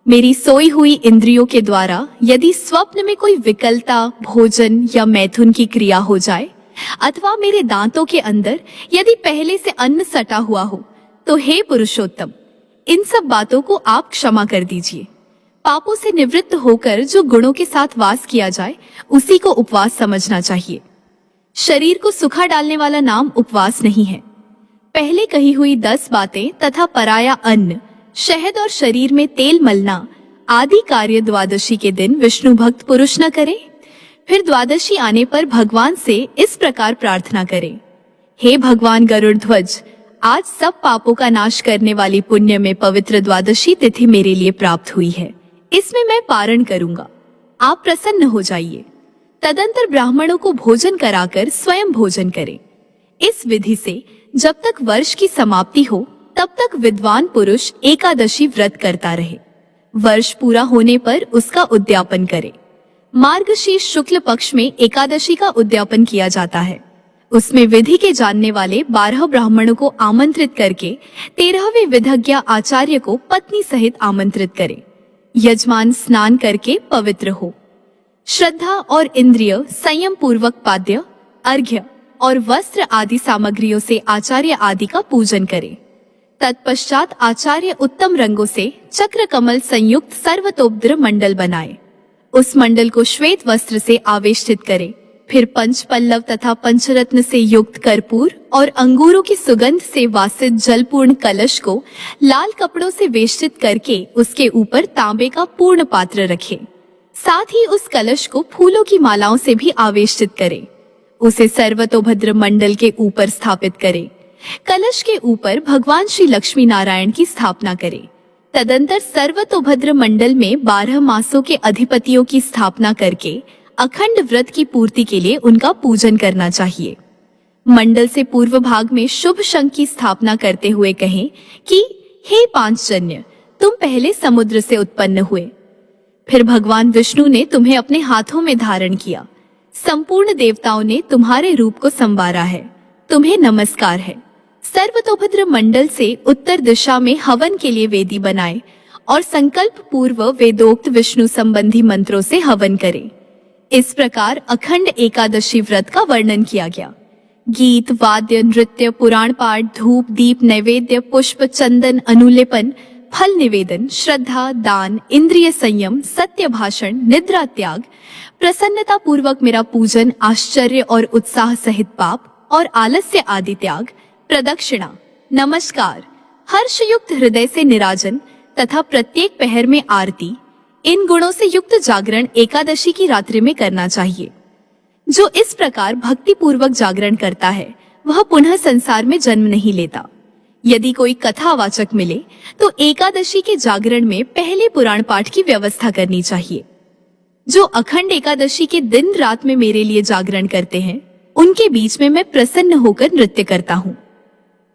मेरी सोई हुई इंद्रियों के द्वारा यदि स्वप्न में कोई विकलता, भोजन या मैथुन की क्रिया हो जाए, अथवा मेरे दांतों के अंदर यदि पहले से अन्न सटा हुआ हो, तो हे पुरुषोत्तम, इन सब बातों को आप क्षमा कर दीजिए। पापों से निवृत्त होकर जो गुणों के साथ वास किया जाए, उसी को उपवास समझना चाहिए। शरीर को सुखा डालने वाला नाम उपवास नहीं है। पहले कही हुई 10 बातें तथा पराया अन्न, शहद और शरीर में तेल मलना आदि कार्य द्वादशी के दिन विष्णु भक्त पुरुष न करे। फिर द्वादशी आने पर भगवान से इस प्रकार प्रार्थना करें, हे भगवान गरुड़ ध्वज, आज सब पापों का नाश करने वाली पुण्य में पवित्र द्वादशी तिथि मेरे लिए प्राप्त हुई है। इसमें मैं पारण करूंगा, आप प्रसन्न हो जाइए। तदंतर ब्राह्मणों को भोजन कराकर स्वयं भोजन करें। इस विधि से जब तक वर्ष की समाप्ति हो तब तक विद्वान पुरुष एकादशी व्रत करता रहे। वर्ष पूरा होने पर उसका उद्यापन करे। मार्गशीर्ष शुक्ल पक्ष में एकादशी का उद्यापन किया जाता है। उसमें विधि के जानने वाले 12 ब्राह्मणों को आमंत्रित करके 13वें विधज्ञ आचार्य को पत्नी सहित आमंत्रित करे। यजमान स्नान करके पवित्र हो। श्रद्धा और इंद्रिय संयम पूर्वक पाद्य, अर्घ्य और वस्त्र आदि सामग्रियों से आचार्य आदि का पूजन करे। तत्पश्चात आचार्य उत्तम रंगों से चक्र कमल संयुक्त सर्वतोपद्र मंडल बनाए। उस मंडल को श्वेत वस्त्र से आवेष्टित करे। फिर पंच पल्लव तथा पंचरत्न से युक्त कर्पूर और अंगूरों की सुगंध से वासित जलपूर्ण कलश को लाल कपड़ों से वेष्टित करके उसके ऊपर तांबे का पूर्ण पात्र रखे। साथ ही उस कलश को फूलों की मालाओं से भी आवेष्टित करे। उसे सर्वतोभद्र मंडल के ऊपर स्थापित करे। कलश के ऊपर भगवान श्री लक्ष्मी नारायण की स्थापना करे। तदंतर सर्वतोभद्र मंडल में 12 मासों के अधिपतियों की स्थापना करके अखंड व्रत की पूर्ति के लिए उनका पूजन करना चाहिए। मंडल से पूर्व भाग में शुभ शंख की स्थापना करते हुए कहें कि हे पांचजन्य, तुम पहले समुद्र से उत्पन्न हुए, फिर भगवान विष्णु ने तुम्हें अपने हाथों में धारण किया। संपूर्ण देवताओं ने तुम्हारे रूप को संवारा है, तुम्हें नमस्कार है। सर्वतोभद्र मंडल से उत्तर दिशा में हवन के लिए वेदी बनाए और संकल्प पूर्व वेदोक्त विष्णु संबंधी मंत्रों से हवन करें। इस प्रकार अखंड एकादशी व्रत का वर्णन किया गया। गीत, वाद्य, नृत्य, पुराण पाठ, धूप, दीप, नैवेद्य, पुष्प, चंदन, अनुलेपन, फल निवेदन, श्रद्धा, दान, इंद्रिय संयम, सत्य भाषण, निद्रा त्याग, प्रसन्नता पूर्वक मेरा पूजन, आश्चर्य और उत्साह सहित पाप और आलस्य आदि त्याग, प्रदक्षिणा, नमस्कार, हर्षयुक्त हृदय से निराजन तथा प्रत्येक पहर में आरती, इन गुणों से युक्त जागरण एकादशी की रात्रि में करना चाहिए। जो इस प्रकार भक्ति पूर्वक जागरण करता है वह पुनः संसार में जन्म नहीं लेता। यदि कोई कथावाचक मिले तो एकादशी के जागरण में पहले पुराण पाठ की व्यवस्था करनी चाहिए। जो अखंड एकादशी के दिन रात में मेरे लिए जागरण करते हैं उनके बीच में मैं प्रसन्न होकर नृत्य करता हूँ।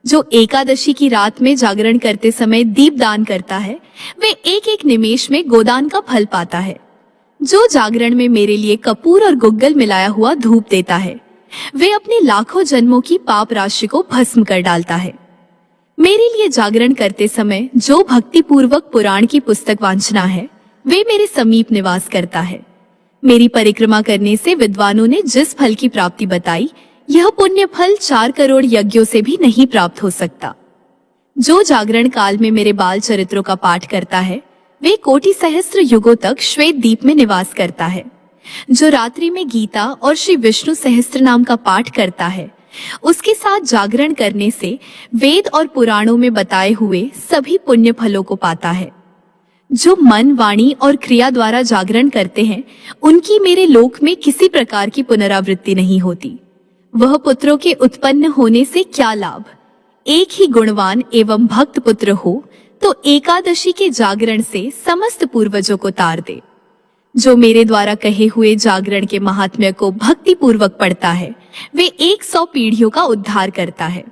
जो एकादशी की रात में जागरण करते समय दीप दान करता है वे एक एक निमेष में गोदान का फल पाता है। जो जागरण में मेरे लिए कपूर और गुग्गल मिलाया हुआ धूप देता है वे अपने लाखों जन्मों की पाप राशि को भस्म कर डालता है। मेरे लिए जागरण करते समय जो भक्ति पूर्वक पुराण की पुस्तक वांछना है वे मेरे समीप निवास करता है। मेरी परिक्रमा करने से विद्वानों ने जिस फल की प्राप्ति बताई यह पुण्य फल 4 करोड़ यज्ञों से भी नहीं प्राप्त हो सकता। जो जागरण काल में मेरे बाल चरित्रों का पाठ करता है वे कोटि सहस्त्र युगों तक श्वेत दीप में निवास करता है। जो रात्रि में गीता और श्री विष्णु सहस्त्र नाम का पाठ करता है उसके साथ जागरण करने से वेद और पुराणों में बताए हुए सभी पुण्य फलों को पाता है। जो मन, वाणी और क्रिया द्वारा जागरण करते हैं उनकी मेरे लोक में किसी प्रकार की पुनरावृत्ति नहीं होती। वह पुत्रों के उत्पन्न होने से क्या लाभ। एक ही गुणवान एवं भक्त पुत्र हो तो एकादशी के जागरण से समस्त पूर्वजों को तार दे। जो मेरे द्वारा कहे हुए जागरण के महात्म्य को भक्ति पूर्वक पढ़ता है वे 100 पीढ़ियों का उद्धार करता है।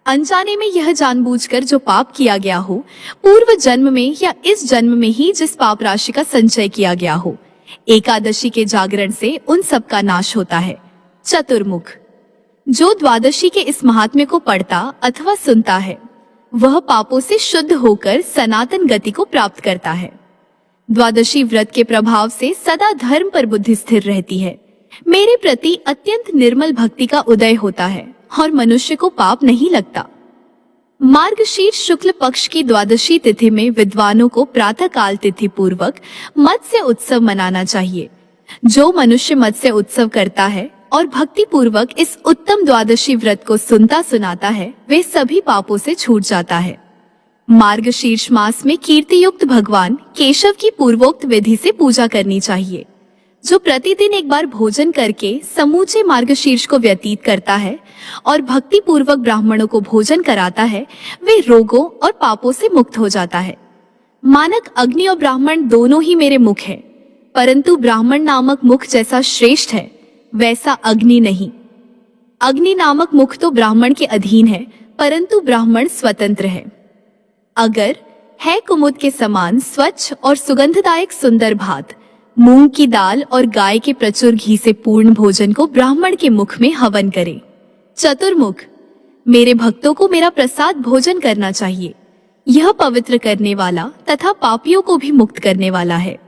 अनजाने में यह जानबूझकर जो पाप किया गया हो पूर्व जन्म में या इस जन्म में ही जिस पाप राशि का संचय किया गया हो, एकादशी के जागरण से उन सब का नाश होता है। चतुर्मुख, जो द्वादशी के इस महात्म्य को पढ़ता अथवा सुनता है वह पापों से शुद्ध होकर सनातन गति को प्राप्त करता है। द्वादशी व्रत के प्रभाव से सदा धर्म पर बुद्धि स्थिर रहती है। मेरे प्रति अत्यंत निर्मल भक्ति का उदय होता है और मनुष्य को पाप नहीं लगता। मार्गशीर्ष शुक्ल पक्ष की द्वादशी तिथि में विद्वानों को प्रातः काल तिथि पूर्वक मत्स्य उत्सव मनाना चाहिए। जो मनुष्य मत्स्य उत्सव करता है और भक्ति पूर्वक इस उत्तम द्वादशी व्रत को सुनता सुनाता है वे सभी पापों से छूट जाता है। मार्गशीर्ष मास में कीर्ति युक्त भगवान केशव की पूर्वोक्त विधि से पूजा करनी चाहिए। जो प्रतिदिन एक बार भोजन करके समूचे मार्गशीर्ष को व्यतीत करता है और भक्ति पूर्वक ब्राह्मणों को भोजन कराता है वे रोगों और पापों से मुक्त हो जाता है। मानक अग्नि और ब्राह्मण दोनों ही मेरे मुख हैं, परंतु ब्राह्मण नामक मुख जैसा श्रेष्ठ है वैसा अग्नि नहीं। अग्नि नामक मुख तो ब्राह्मण के अधीन है, परंतु ब्राह्मण स्वतंत्र है। अगर है कुमुद के समान स्वच्छ और सुगंधदायक सुंदर भात, मूंग की दाल और गाय के प्रचुर घी से पूर्ण भोजन को ब्राह्मण के मुख में हवन करे। चतुर्मुख, मेरे भक्तों को मेरा प्रसाद भोजन करना चाहिए। यह पवित्र करने वाला तथा पापियों को भी मुक्त करने वाला है।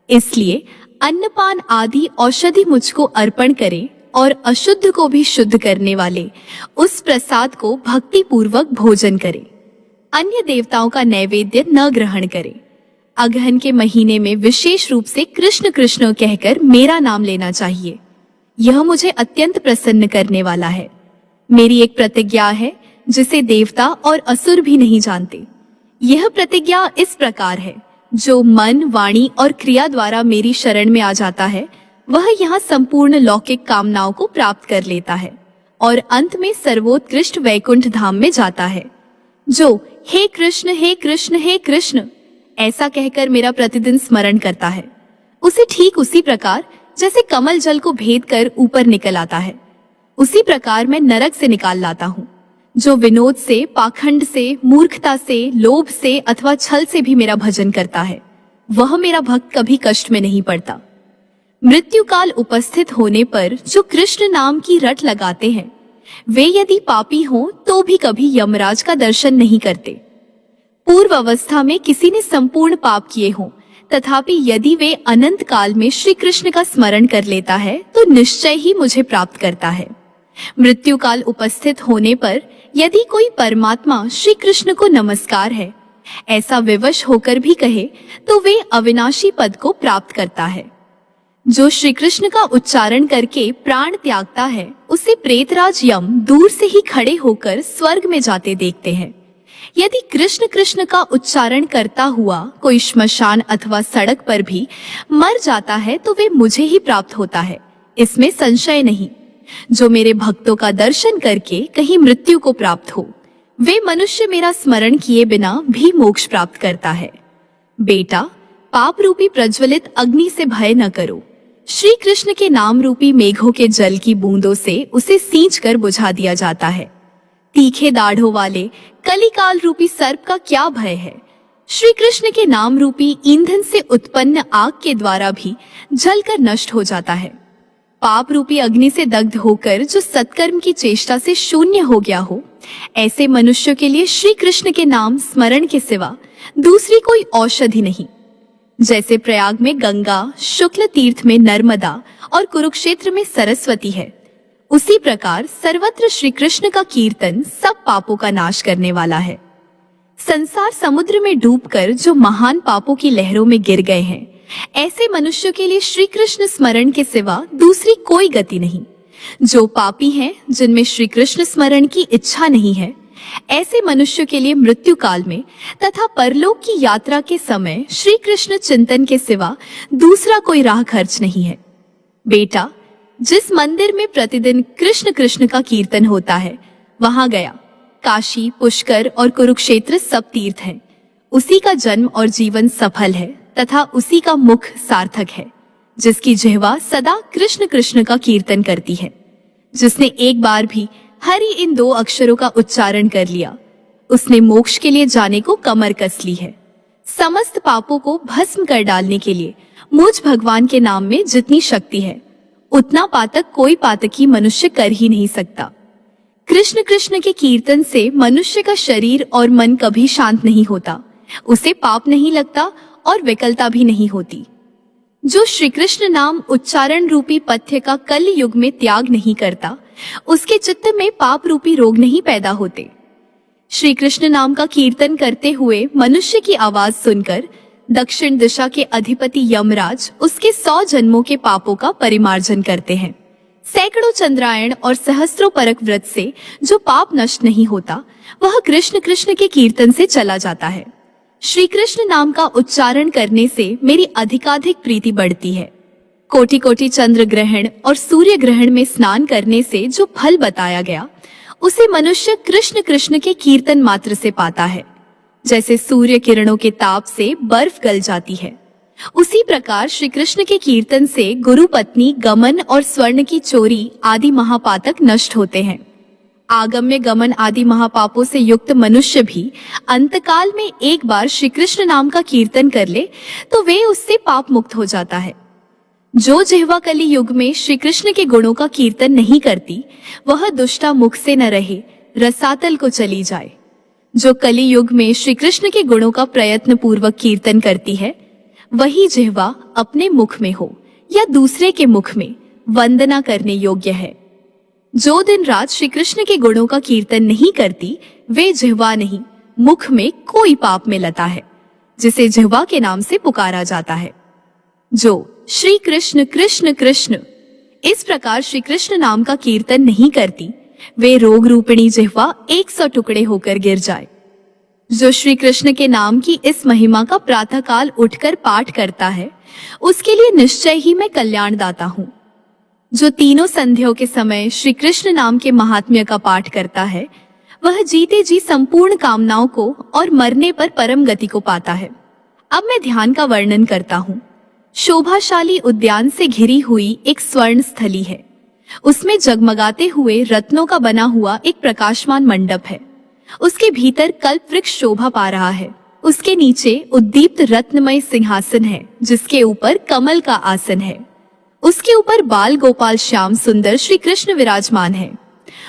इसलिए अन्नपान आदि औषधि मुझको अर्पण करे और अशुद्ध को भी शुद्ध करने वाले उस प्रसाद को भक्ति पूर्वक भोजन करे। अन्य देवताओं का नैवेद्य न ग्रहण करे। अगहन के महीने में विशेष रूप से कृष्ण कृष्ण कहकर मेरा नाम लेना चाहिए। यह मुझे अत्यंत प्रसन्न करने वाला है। मेरी एक प्रतिज्ञा है जिसे देवता और असुर भी नहीं जानते। यह प्रतिज्ञा इस प्रकार है, जो मन, वाणी और क्रिया द्वारा मेरी शरण में आ जाता है वह यहाँ संपूर्ण लौकिक कामनाओं को प्राप्त कर लेता है और अंत में सर्वोत्कृष्ट वैकुंठ धाम में जाता है। जो हे कृष्ण हे कृष्ण हे कृष्ण ऐसा कहकर मेरा प्रतिदिन स्मरण करता है, उसे ठीक उसी प्रकार जैसे कमल जल को भेद कर ऊपर निकल आता है, उसी प्रकार मैं नरक से निकाल लाता हूँ। जो विनोद से, पाखंड से, मूर्खता से, लोभ से अथवा छल से भी मेरा भजन करता है वह मेरा भक्त कभी कष्ट में नहीं पड़ता। मृत्यु काल उपस्थित होने पर जो कृष्ण नाम की रट लगाते हैं वे यदि पापी हों तो भी कभी यमराज का दर्शन नहीं करते। पूर्व अवस्था में किसी ने संपूर्ण पाप किए हों तथापि यदि वे अनंत काल में श्री कृष्ण का स्मरण कर लेता है तो निश्चय ही मुझे प्राप्त करता है। मृत्यु काल उपस्थित होने पर यदि कोई परमात्मा श्री कृष्ण को नमस्कार है ऐसा विवश होकर भी कहे तो वे अविनाशी पद को प्राप्त करता है। जो श्री कृष्ण का उच्चारण करके प्राण त्यागता है उसे प्रेतराज यम दूर से ही खड़े होकर स्वर्ग में जाते देखते हैं। यदि कृष्ण कृष्ण का उच्चारण करता हुआ कोई श्मशान अथवा सड़क पर भी मर जाता है तो वे मुझे ही प्राप्त होता है, इसमें संशय नहीं। जो मेरे भक्तों का दर्शन करके कहीं मृत्यु को प्राप्त हो वे मनुष्य मेरा स्मरण किए बिना भी मोक्ष प्राप्त करता है। बेटा, पाप रूपी प्रज्वलित अग्नि से भय न करो। श्री कृष्ण के नाम रूपी मेघों के जल की बूंदों से उसे सींच कर बुझा दिया जाता है। तीखे दाढ़ों वाले कलिकाल रूपी सर्प का क्या भय है। श्री कृष्ण के नाम रूपी ईंधन से उत्पन्न आग के द्वारा भी जलकर नष्ट हो जाता है। पाप रूपी अग्नि से दग्ध होकर जो सत्कर्म की चेष्टा से शून्य हो गया हो ऐसे मनुष्य के लिए श्री कृष्ण के नाम स्मरण के सिवा दूसरी कोई औषधि नहीं। जैसे प्रयाग में गंगा, शुक्ल तीर्थ में नर्मदा और कुरुक्षेत्र में सरस्वती है, उसी प्रकार सर्वत्र श्री कृष्ण का कीर्तन सब पापों का नाश करने वाला है। संसार समुद्र में डूबकर जो महान पापों की लहरों में गिर गए हैं ऐसे मनुष्य के लिए श्री कृष्ण स्मरण के सिवा दूसरी कोई गति नहीं। जो पापी हैं, जिनमें श्री कृष्ण स्मरण की इच्छा नहीं है, ऐसे मनुष्य के लिए मृत्यु काल में तथा परलोक की यात्रा के समय श्री कृष्ण चिंतन के सिवा दूसरा कोई राह खर्च नहीं है। बेटा, जिस मंदिर में प्रतिदिन कृष्ण कृष्ण का कीर्तन होता है वहां गया, काशी, पुष्कर और कुरुक्षेत्र सब तीर्थ हैं। उसी का जन्म और जीवन सफल है तथा उसी का मुख सार्थक है, जिसकी जिह्वा सदा कृष्ण कृष्ण का कीर्तन करती है। जिसने एक बार भी हरि इन दो अक्षरों का उच्चारण कर लिया उसने मोक्ष के लिए जाने को कमर कस ली है। समस्त पापों को भस्म कर डालने के लिए मुझ भगवान के नाम में जितनी शक्ति है उतना पातक कोई पातकी मनुष्य कर ही नहीं सकता। कृष्ण कृष्ण के कीर्तन से मनुष्य का शरीर और मन कभी शांत नहीं होता, उसे पाप नहीं लगता और विकलता भी नहीं होती। जो श्री कृष्ण नाम उच्चारण रूपी पथ्य का कल युग में त्याग नहीं करता उसके चित्त में पाप रूपी रोग नहीं पैदा होते। श्री कृष्ण नाम का कीर्तन करते हुए मनुष्य की आवाज सुनकर दक्षिण दिशा के अधिपति यमराज उसके 100 जन्मों के पापों का परिमार्जन करते हैं। सैकड़ों चंद्रायण और सहस्त्रों परक व्रत से जो पाप नष्ट नहीं होता, वह कृष्ण कृष्ण के कीर्तन से चला जाता है। श्री कृष्ण नाम का उच्चारण करने से मेरी अधिकाधिक प्रीति बढ़ती है। कोटि कोटि चंद्र ग्रहण और सूर्य ग्रहण में स्नान करने से जो फल बताया गया, उसे मनुष्य कृष्ण कृष्ण के कीर्तन मात्र से पाता है। जैसे सूर्य किरणों के ताप से बर्फ गल जाती है, उसी प्रकार श्री कृष्ण के कीर्तन से गुरु पत्नी, गमन और स्वर्ण की चोरी आदि महापातक नष्ट होते हैं। आगम्य गमन आदि महापापों से युक्त मनुष्य भी अंतकाल में एक बार श्री कृष्ण नाम का कीर्तन कर ले तो वे उससे पाप मुक्त हो जाता है। जो जिह्वा कली युग में श्री कृष्ण के गुणों का कीर्तन नहीं करती, वह दुष्टा मुख से न रहे, रसातल को चली जाए। जो कली युग में श्री कृष्ण के गुणों का प्रयत्न पूर्वक कीर्तन करती है, वही जिह्वा अपने मुख में हो या दूसरे के मुख में वंदना करने योग्य है। जो दिन रात श्री कृष्ण के गुणों का कीर्तन नहीं करती, वे जिह्वा नहीं, मुख में कोई पाप में लता है, जिसे जिह्वा के नाम से पुकारा जाता है। जो श्री कृष्ण कृष्ण कृष्ण इस प्रकार श्री कृष्ण नाम का कीर्तन नहीं करती, वे रोग रूपिणी जिह्वा 100 टुकड़े होकर गिर जाए। जो श्री कृष्ण के नाम की इस महिमा का प्रातः काल उठकर पाठ करता है, उसके लिए निश्चय ही मैं कल्याण दाता हूँ। जो तीनों संध्याओं के समय श्री कृष्ण नाम के महात्म्य का पाठ करता है, वह जीते जी संपूर्ण कामनाओं को और मरने पर परम गति को पाता है। अब मैं ध्यान का वर्णन करता हूँ। शोभाशाली उद्यान से घिरी हुई एक स्वर्ण स्थली है। उसमें जगमगाते हुए रत्नों का बना हुआ एक प्रकाशमान मंडप है। उसके भीतर कल्प वृक्ष शोभा पा रहा है। उसके नीचे उद्दीप्त रत्नमय सिंहासन है, जिसके ऊपर कमल का आसन है। उसके ऊपर बाल गोपाल श्याम सुंदर श्री कृष्ण विराजमान है।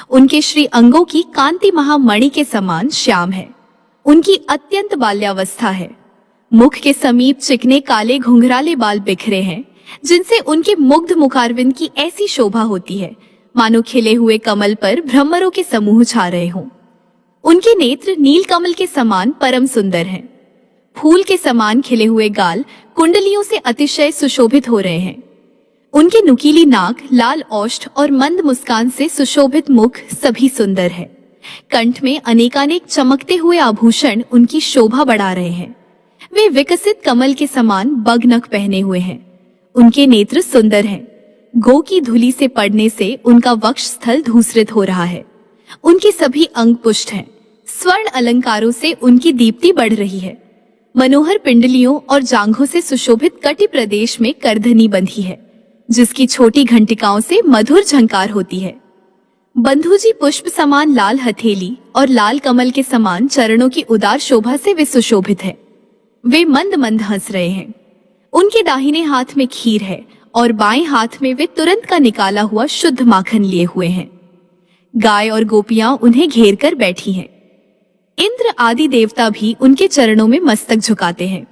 उनके श्री अंगों की कांति महामणि के समान श्याम है। उनकी अत्यंत बाल्यावस्था है। मुख के समीप चिकने काले घुंघराले बाल बिखरे हैं, जिनसे उनके मुग्ध मुखारविंद की ऐसी शोभा होती है मानो खिले हुए कमल पर भ्रमरों के समूह छा रहे हों। उनके नेत्र नील कमल के समान परम सुंदर हैं। फूल के समान खिले हुए गाल कुंडलियों से अतिशय सुशोभित हो रहे हैं। उनके नुकीली नाक, लाल ओष्ठ और मंद मुस्कान से सुशोभित मुख सभी सुंदर है। कंठ में अनेकानेक चमकते हुए आभूषण उनकी शोभा बढ़ा रहे हैं। वे विकसित कमल के समान बगनख पहने हुए हैं। उनके नेत्र सुंदर हैं। गो की धूलि से पड़ने से उनका वक्ष स्थल धूसरित हो रहा है। उनके सभी अंग पुष्ट हैं। स्वर्ण अलंकारों से उनकी दीप्ति बढ़ रही है। मनोहर पिंडलियों और जांघों से सुशोभित कटि प्रदेश में करधनी बंधी है, जिसकी छोटी घंटिकाओं से मधुर झंकार होती है। बंधुजी पुष्प समान लाल हथेली और लाल कमल के समान चरणों की उदार शोभा से वे सुशोभित है। वे मंद मंद हंस रहे हैं। उनके दाहिने हाथ में खीर है और बाएं हाथ में वे तुरंत का निकाला हुआ शुद्ध माखन लिए हुए हैं। गाय और गोपियां उन्हें घेर कर बैठी हैं। इंद्र आदि देवता भी उनके चरणों में मस्तक झुकाते हैं।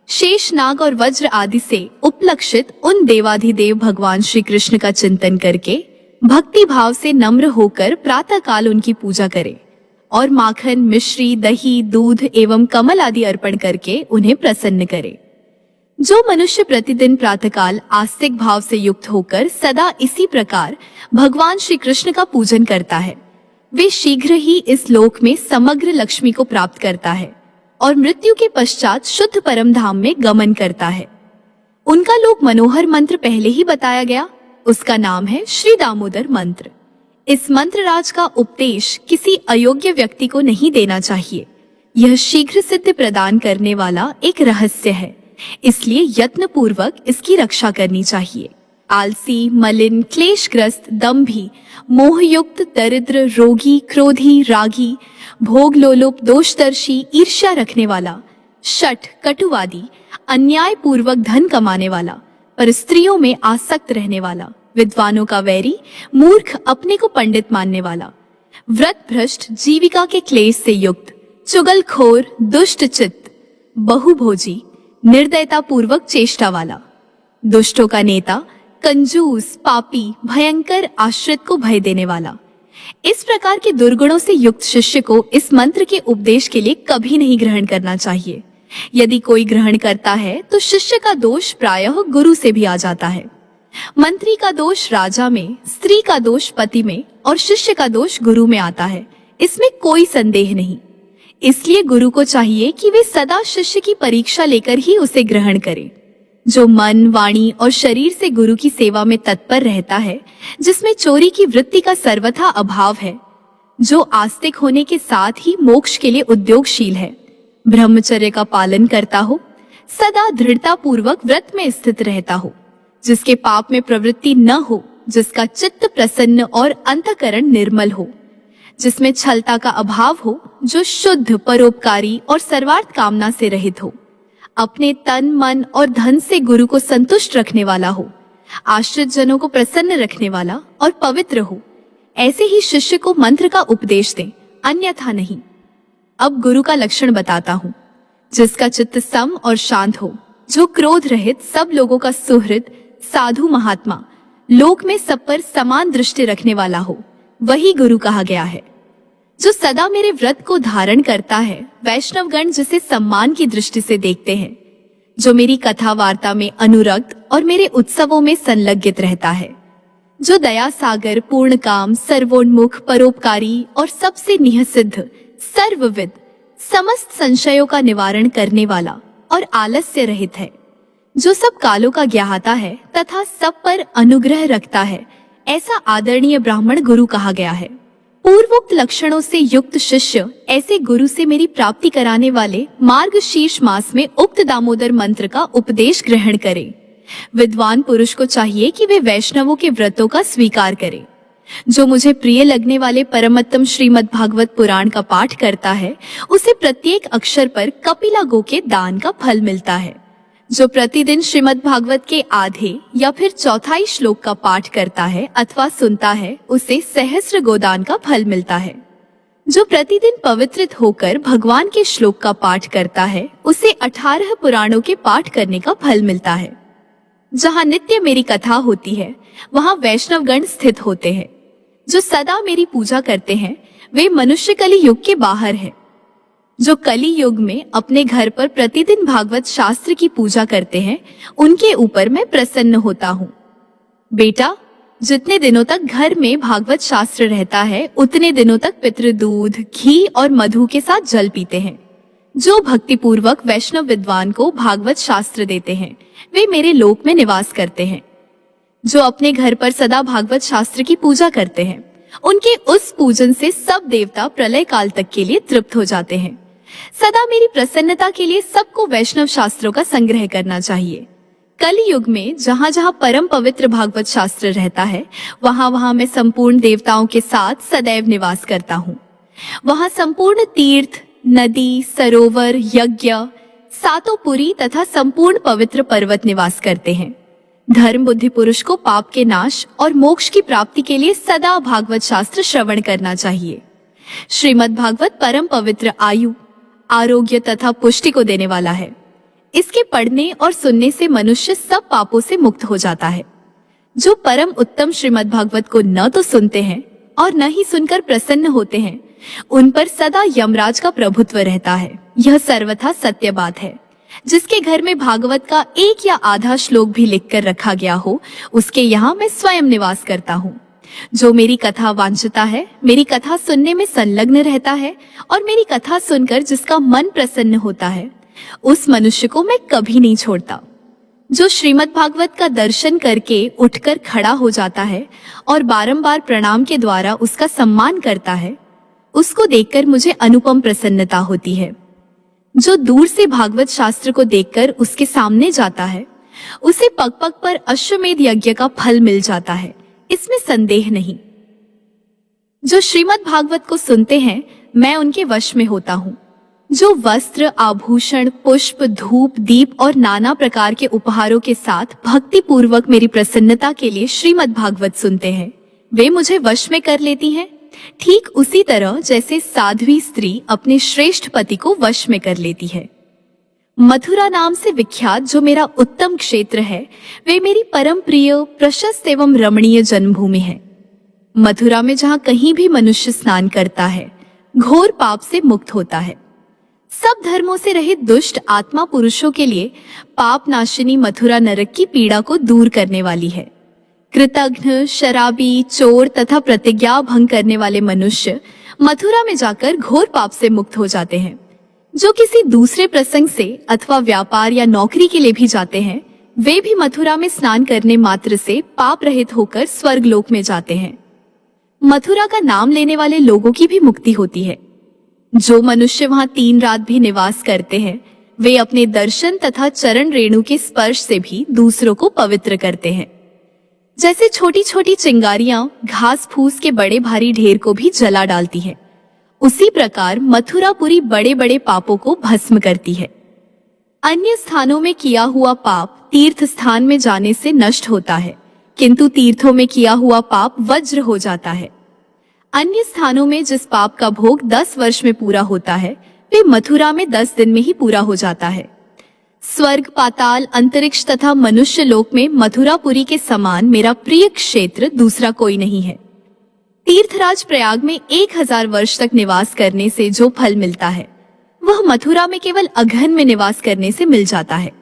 शेष नाग और वज्र आदि से उपलक्षित उन देवाधिदेव भगवान श्री कृष्ण का चिंतन करके भक्ति भाव से नम्र होकर प्रातः काल उनकी पूजा करें और माखन, मिश्री, दही, दूध एवं कमल आदि अर्पण करके उन्हें प्रसन्न करे। जो मनुष्य प्रतिदिन प्रातःकाल आस्तिक भाव से युक्त होकर सदा इसी प्रकार भगवान श्री कृष्ण का पूजन करता है, वे शीघ्र ही इस लोक में समग्र लक्ष्मी को प्राप्त करता है और मृत्यु के पश्चात शुद्ध परम धाम में गमन करता है। उनका लोक मनोहर मंत्र पहले ही बताया गया। उसका नाम है श्री दामोदर मंत्र। इस मंत्र राज का उपदेश किसी अयोग्य व्यक्ति को नहीं देना चाहिए। यह शीघ्र सिद्ध प्रदान करने वाला एक रहस्य है, इसलिए यत्न पूर्वक इसकी रक्षा करनी चाहिए। आलसी, मलिन, क्लेशग्रस्त, दंभी, मोहयुक्त, दरिद्र, रोगी, क्रोधी, रागी, भोग लोलुप, दोषदर्शी, ईर्ष्या रखने वाला, शठ, कटुवादी, अन्याय पूर्वक धन कमाने वाला, पर स्त्रियों में आसक्त रहने वाला, विद्वानों का वैरी, मूर्ख, अपने को पंडित मानने वाला, व्रत भ्रष्ट, जीविका के क्लेश से युक्त, चुगलखोर, दुष्ट चित्त, बहुभोजी, निर्दयता पूर्वक चेष्टा वाला, दुष्टों का नेता, कंजूस, पापी, भयंकर, आश्रित को भय देने वाला, इस प्रकार के दुर्गुणों से युक्त शिष्य को इस मंत्र के उपदेश के लिए कभी नहीं ग्रहण करना चाहिए। यदि कोई ग्रहण करता है तो शिष्य का दोष प्रायः गुरु से भी आ जाता है। मंत्री का दोष राजा में, स्त्री का दोष पति में और शिष्य का दोष गुरु में आता है, इसमें कोई संदेह नहीं। इसलिए गुरु को चाहिए कि वे सदा शिष्य की परीक्षा लेकर ही उसे ग्रहण करें। जो मन, वाणी और शरीर से गुरु की सेवा में तत्पर रहता है, जिसमें चोरी की वृत्ति का सर्वथा अभाव है, जो आस्तिक होने के साथ ही मोक्ष के लिए उद्योगशील है, ब्रह्मचर्य का पालन करता हो, सदा दृढ़ता पूर्वक व्रत में स्थित रहता हो, जिसके पाप में प्रवृत्ति न हो, जिसका चित्त प्रसन्न और अंतःकरण निर्मल हो, जिसमें छलता का अभाव हो, जो शुद्ध, परोपकारी और सर्वार्थ कामना से रहित हो, अपने तन, मन और धन से गुरु को संतुष्ट रखने वाला हो, आश्रित जनों को प्रसन्न रखने वाला और पवित्र हो, ऐसे ही शिष्य को मंत्र का उपदेश दें, अन्यथा नहीं। अब गुरु का लक्षण बताता हूँ। जिसका चित्त सम और शांत हो, जो क्रोध रहित, सब लोगों का सुहृद, साधु महात्मा, लोक में सब पर समान दृष्टि रखने वाला हो, वही गुरु कहा गया है। जो सदा मेरे व्रत को धारण करता है, वैष्णवगण जिसे सम्मान की दृष्टि से देखते हैं, जो मेरी कथा वार्ता में अनुरक्त और मेरे उत्सवों में संलग्नित रहता है, जो दया सागर, पूर्ण काम, सर्वोन्मुख, परोपकारी और सबसे निःसिद्ध, सर्वविद, समस्त संशयों का निवारण करने वाला और आलस्य रहित है, जो सब कालों का ज्ञाता है तथा सब पर अनुग्रह रखता है, ऐसा आदरणीय ब्राह्मण गुरु कहा गया है। पूर्वोक्त लक्षणों से युक्त शिष्य ऐसे गुरु से मेरी प्राप्ति कराने वाले मार्गशीर्ष मास में उक्त दामोदर मंत्र का उपदेश ग्रहण करे। विद्वान पुरुष को चाहिए कि वे वैष्णवों के व्रतों का स्वीकार करें। जो मुझे प्रिय लगने वाले परमोत्तम श्रीमद् भागवत पुराण का पाठ करता है, उसे प्रत्येक अक्षर पर कपिला गो के दान का फल मिलता है। जो प्रतिदिन श्रीमद् भागवत के आधे या फिर चौथाई श्लोक का पाठ करता है अथवा सुनता है, उसे सहस्र गोदान का फल मिलता है। जो प्रतिदिन पवित्रित होकर भगवान के श्लोक का पाठ करता है, उसे 18 पुराणों के पाठ करने का फल मिलता है। जहाँ नित्य मेरी कथा होती है, वहाँ वैष्णवगण स्थित होते हैं। जो सदा मेरी पूजा करते हैं, वे मनुष्य कली युग के बाहर हैं। जो कली युग में अपने घर पर प्रतिदिन भागवत शास्त्र की पूजा करते हैं, उनके ऊपर मैं प्रसन्न होता हूँ। बेटा, जितने दिनों तक घर में भागवत शास्त्र रहता है, उतने दिनों तक पितृ दूध, घी और मधु के साथ जल पीते हैं। जो भक्ति पूर्वक वैष्णव विद्वान को भागवत शास्त्र देते हैं, वे मेरे लोक में निवास करते हैं। जो अपने घर पर सदा भागवत शास्त्र की पूजा करते हैं, उनके उस पूजन से सब देवता प्रलय काल तक के लिए तृप्त हो जाते हैं। सदा मेरी प्रसन्नता के लिए सबको वैष्णव शास्त्रों का संग्रह करना चाहिए। कली युग में जहाँ जहाँ परम पवित्र भागवत शास्त्र रहता है, वहाँ वहाँ मैं संपूर्ण देवताओं के साथ सदैव निवास करता हूँ। वहाँ संपूर्ण तीर्थ, नदी, सरोवर, यज्ञ, सातों पुरी तथा संपूर्ण पवित्र पर्वत निवास करते हैं। धर्म बुद्धि पुरुष को पाप के नाश और मोक्ष की प्राप्ति के लिए सदा भागवत शास्त्र श्रवण करना चाहिए। श्रीमद् भागवत परम पवित्र आयु, आरोग्य तथा पुष्टि को देने वाला है। इसके पढ़ने और सुनने से मनुष्य सब पापों से मुक्त हो जाता है। जो परम उत्तम श्रीमद् भागवत को न तो सुनते हैं और न ही सुनकर प्रसन्न होते हैं, उन पर सदा यमराज का प्रभुत्व रहता है। यह सर्वथा सत्य बात है। जिसके घर में भागवत का एक या आधा श्लोक भी लिखकर रखा गया हो, उसके यहाँ मैं स्वयं निवास करता हूँ। जो मेरी कथा वांछता है, मेरी कथा सुनने में संलग्न रहता है और मेरी कथा सुनकर जिसका मन प्रसन्न होता है, उस मनुष्य को मैं कभी नहीं छोड़ता। जो श्रीमद् भागवत का दर्शन करके उठकर खड़ा हो जाता है और बारंबार प्रणाम के द्वारा उसका सम्मान करता है, उसको देखकर मुझे अनुपम प्रसन्नता होती है। जो दूर से भागवत शास्त्र को देखकर उसके सामने जाता है, उसे पग पग पर अश्वमेध यज्ञ का फल मिल जाता है, इसमें संदेह नहीं। जो श्रीमद् भागवत को सुनते हैं, मैं उनके वश में होता हूँ। जो वस्त्र, आभूषण, पुष्प, धूप, दीप और नाना प्रकार के उपहारों के साथ भक्ति पूर्वक मेरी प्रसन्नता के लिए श्रीमद् भागवत सुनते हैं, वे मुझे वश में कर लेती हैं। ठीक उसी तरह जैसे साध्वी स्त्री अपने श्रेष्ठ पति को वश में कर लेती है। मथुरा नाम से विख्यात जो मेरा उत्तम क्षेत्र है, वे मेरी परम प्रिय, प्रशस्त एवं रमणीय जन्मभूमि है। मथुरा में जहाँ कहीं भी मनुष्य स्नान करता है, घोर पाप से मुक्त होता है। सब धर्मों से रहित दुष्ट आत्मा पुरुषों के लिए पाप नाशिनी मथुरा नरक की पीड़ा को दूर करने वाली है। कृतघ्न, शराबी, चोर तथा प्रतिज्ञा भंग करने वाले मनुष्य मथुरा में जाकर घोर पाप से मुक्त हो जाते हैं। जो किसी दूसरे प्रसंग से अथवा व्यापार या नौकरी के लिए भी जाते हैं, वे भी मथुरा में स्नान करने मात्र से पाप रहित होकर स्वर्ग लोक में जाते हैं। मथुरा का नाम लेने वाले लोगों की भी मुक्ति होती है। जो मनुष्य वहां 3 रात भी निवास करते हैं, वे अपने दर्शन तथा चरण रेणु के स्पर्श से भी दूसरों को पवित्र करते हैं। जैसे छोटी छोटी चिंगारियां घास फूस के बड़े भारी ढेर को भी जला डालती है, उसी प्रकार मथुरापुरी बड़े बड़े पापों को भस्म करती है। अन्य स्थानों में किया हुआ पाप तीर्थ स्थान में जाने से नष्ट होता है, किंतु तीर्थों में किया हुआ पाप वज्र हो जाता है। अन्य स्थानों में जिस पाप का भोग 10 वर्ष में पूरा होता है, वे मथुरा में 10 दिन में ही पूरा हो जाता है। स्वर्ग, पाताल, अंतरिक्ष तथा मनुष्य लोक में मथुरापुरी के समान मेरा प्रिय क्षेत्र दूसरा कोई नहीं है। तीर्थराज प्रयाग में 1000 वर्ष तक निवास करने से जो फल मिलता है, वह मथुरा में केवल अघन में निवास करने से मिल जाता है।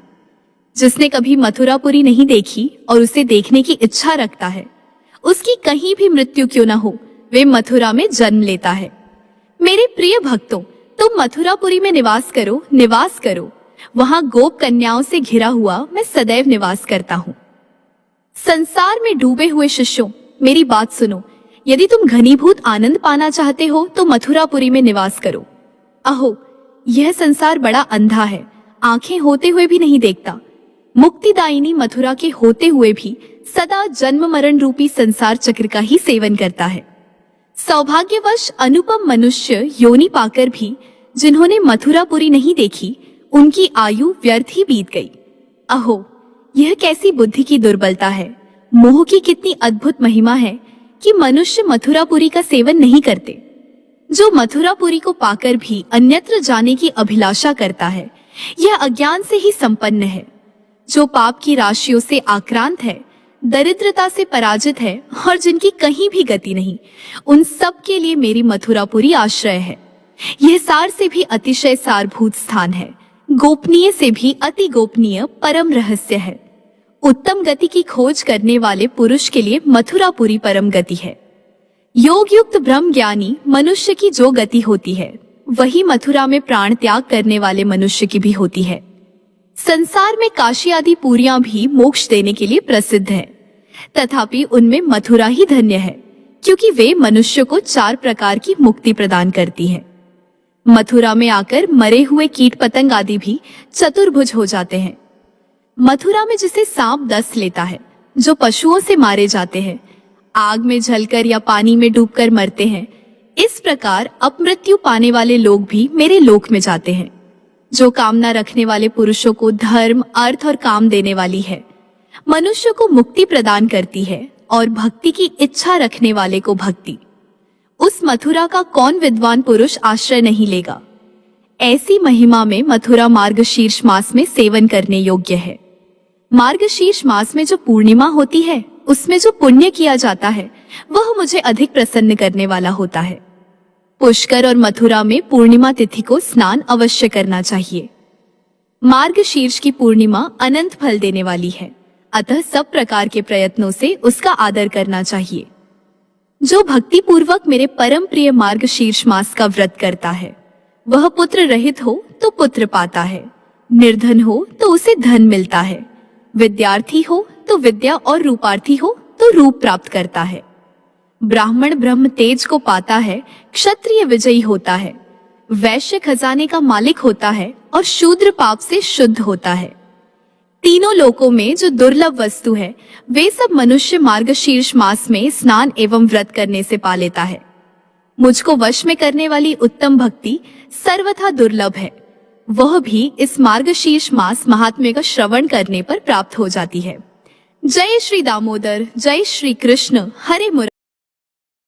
जिसने कभी मथुरापुरी नहीं देखी और उसे देखने की इच्छा रखता है, उसकी कहीं भी मृत्यु क्यों न हो, वे मथुरा में जन्म लेता है। मेरे प्रिय भक्तों, तुम मथुरापुरी में निवास करो। वहां गोप कन्याओं से घिरा हुआ मैं सदैव निवास करता हूँ। संसार में डूबे हुए शिष्यों, मेरी बात सुनो। यदि तुम घनीभूत आनंद पाना चाहते हो तो मथुरापुरी में निवास करो। अहो, यह संसार बड़ा अंधा है, आंखें होते हुए भी नहीं देखता। मुक्तिदायिनी मथुरा के होते हुए भी सदा जन्म मरण रूपी संसार चक्र का ही सेवन करता है। सौभाग्यवश अनुपम मनुष्य योनि पाकर भी जिन्होंने मथुरापुरी नहीं देखी, उनकी आयु व्यर्थ ही बीत गई। अहो, यह कैसी बुद्धि की दुर्बलता है। मोह की कितनी अद्भुत महिमा है कि मनुष्य मथुरापुरी का सेवन नहीं करते। जो मथुरापुरी को पाकर भी अन्यत्र जाने की अभिलाषा करता है, यह अज्ञान से ही संपन्न है। जो पाप की राशियों से आक्रांत है, दरिद्रता से पराजित है और जिनकी कहीं भी गति नहीं, उन सब के लिए मेरी मथुरापुरी आश्रय है। यह सार से भी अतिशय सारभूत स्थान है, गोपनीय से भी अति गोपनीय परम रहस्य है। उत्तम गति की खोज करने वाले पुरुष के लिए मथुरापुरी परम गति है। योग युक्त ब्रह्म ज्ञानी मनुष्य की जो गति होती है, वही मथुरा में प्राण त्याग करने वाले मनुष्य की भी होती है। संसार में काशी आदि पुरियां भी मोक्ष देने के लिए प्रसिद्ध है, तथापि उनमें मथुरा ही धन्य है, क्योंकि वे मनुष्य को 4 प्रकार की मुक्ति प्रदान करती हैं। मथुरा में आकर मरे हुए कीट पतंग आदि भी चतुर्भुज हो जाते हैं। मथुरा में जिसे सांप डस लेता है, जो पशुओं से मारे जाते हैं, आग में जलकर या पानी में डूबकर मरते हैं, इस प्रकार अपमृत्यु पाने वाले लोग भी मेरे लोक में जाते हैं। जो कामना रखने वाले पुरुषों को धर्म, अर्थ और काम देने वाली है, मनुष्य को मुक्ति प्रदान करती है और भक्ति की इच्छा रखने वाले को भक्ति। उस मथुरा का कौन विद्वान पुरुष आश्रय नहीं लेगा। ऐसी महिमा में मथुरा मार्गशीर्ष मास में सेवन करने योग्य है। मार्गशीर्ष मास में जो पूर्णिमा होती है, उसमें जो पुण्य किया जाता है, वह मुझे अधिक प्रसन्न करने वाला होता है। पुष्कर और मथुरा में पूर्णिमा तिथि को स्नान अवश्य करना चाहिए। मार्गशीर्ष की पूर्णिमा अनंत फल देने वाली है, अतः सब प्रकार के प्रयत्नों से उसका आदर करना चाहिए। जो भक्ति पूर्वक मेरे परम प्रिय मार्गशीर्ष मास का व्रत करता है, वह पुत्र रहित हो तो पुत्र पाता है, निर्धन हो तो उसे धन मिलता है, विद्यार्थी हो तो विद्या और रूपार्थी हो तो रूप प्राप्त करता है। ब्राह्मण ब्रह्म तेज को पाता है, क्षत्रिय विजयी होता है, वैश्य खजाने का मालिक होता है और शूद्र पाप से शुद्ध होता है। तीनों लोकों में जो दुर्लभ वस्तु है, वे सब मनुष्य मार्गशीर्ष मास में स्नान एवं व्रत करने से पा लेता है। मुझको वश में करने वाली उत्तम भक्ति सर्वथा दुर्लभ है, वह भी इस मार्गशीर्ष मास महात्म्य का श्रवण करने पर प्राप्त हो जाती है। जय श्री दामोदर, जय श्री कृष्ण, हरे मुरारी।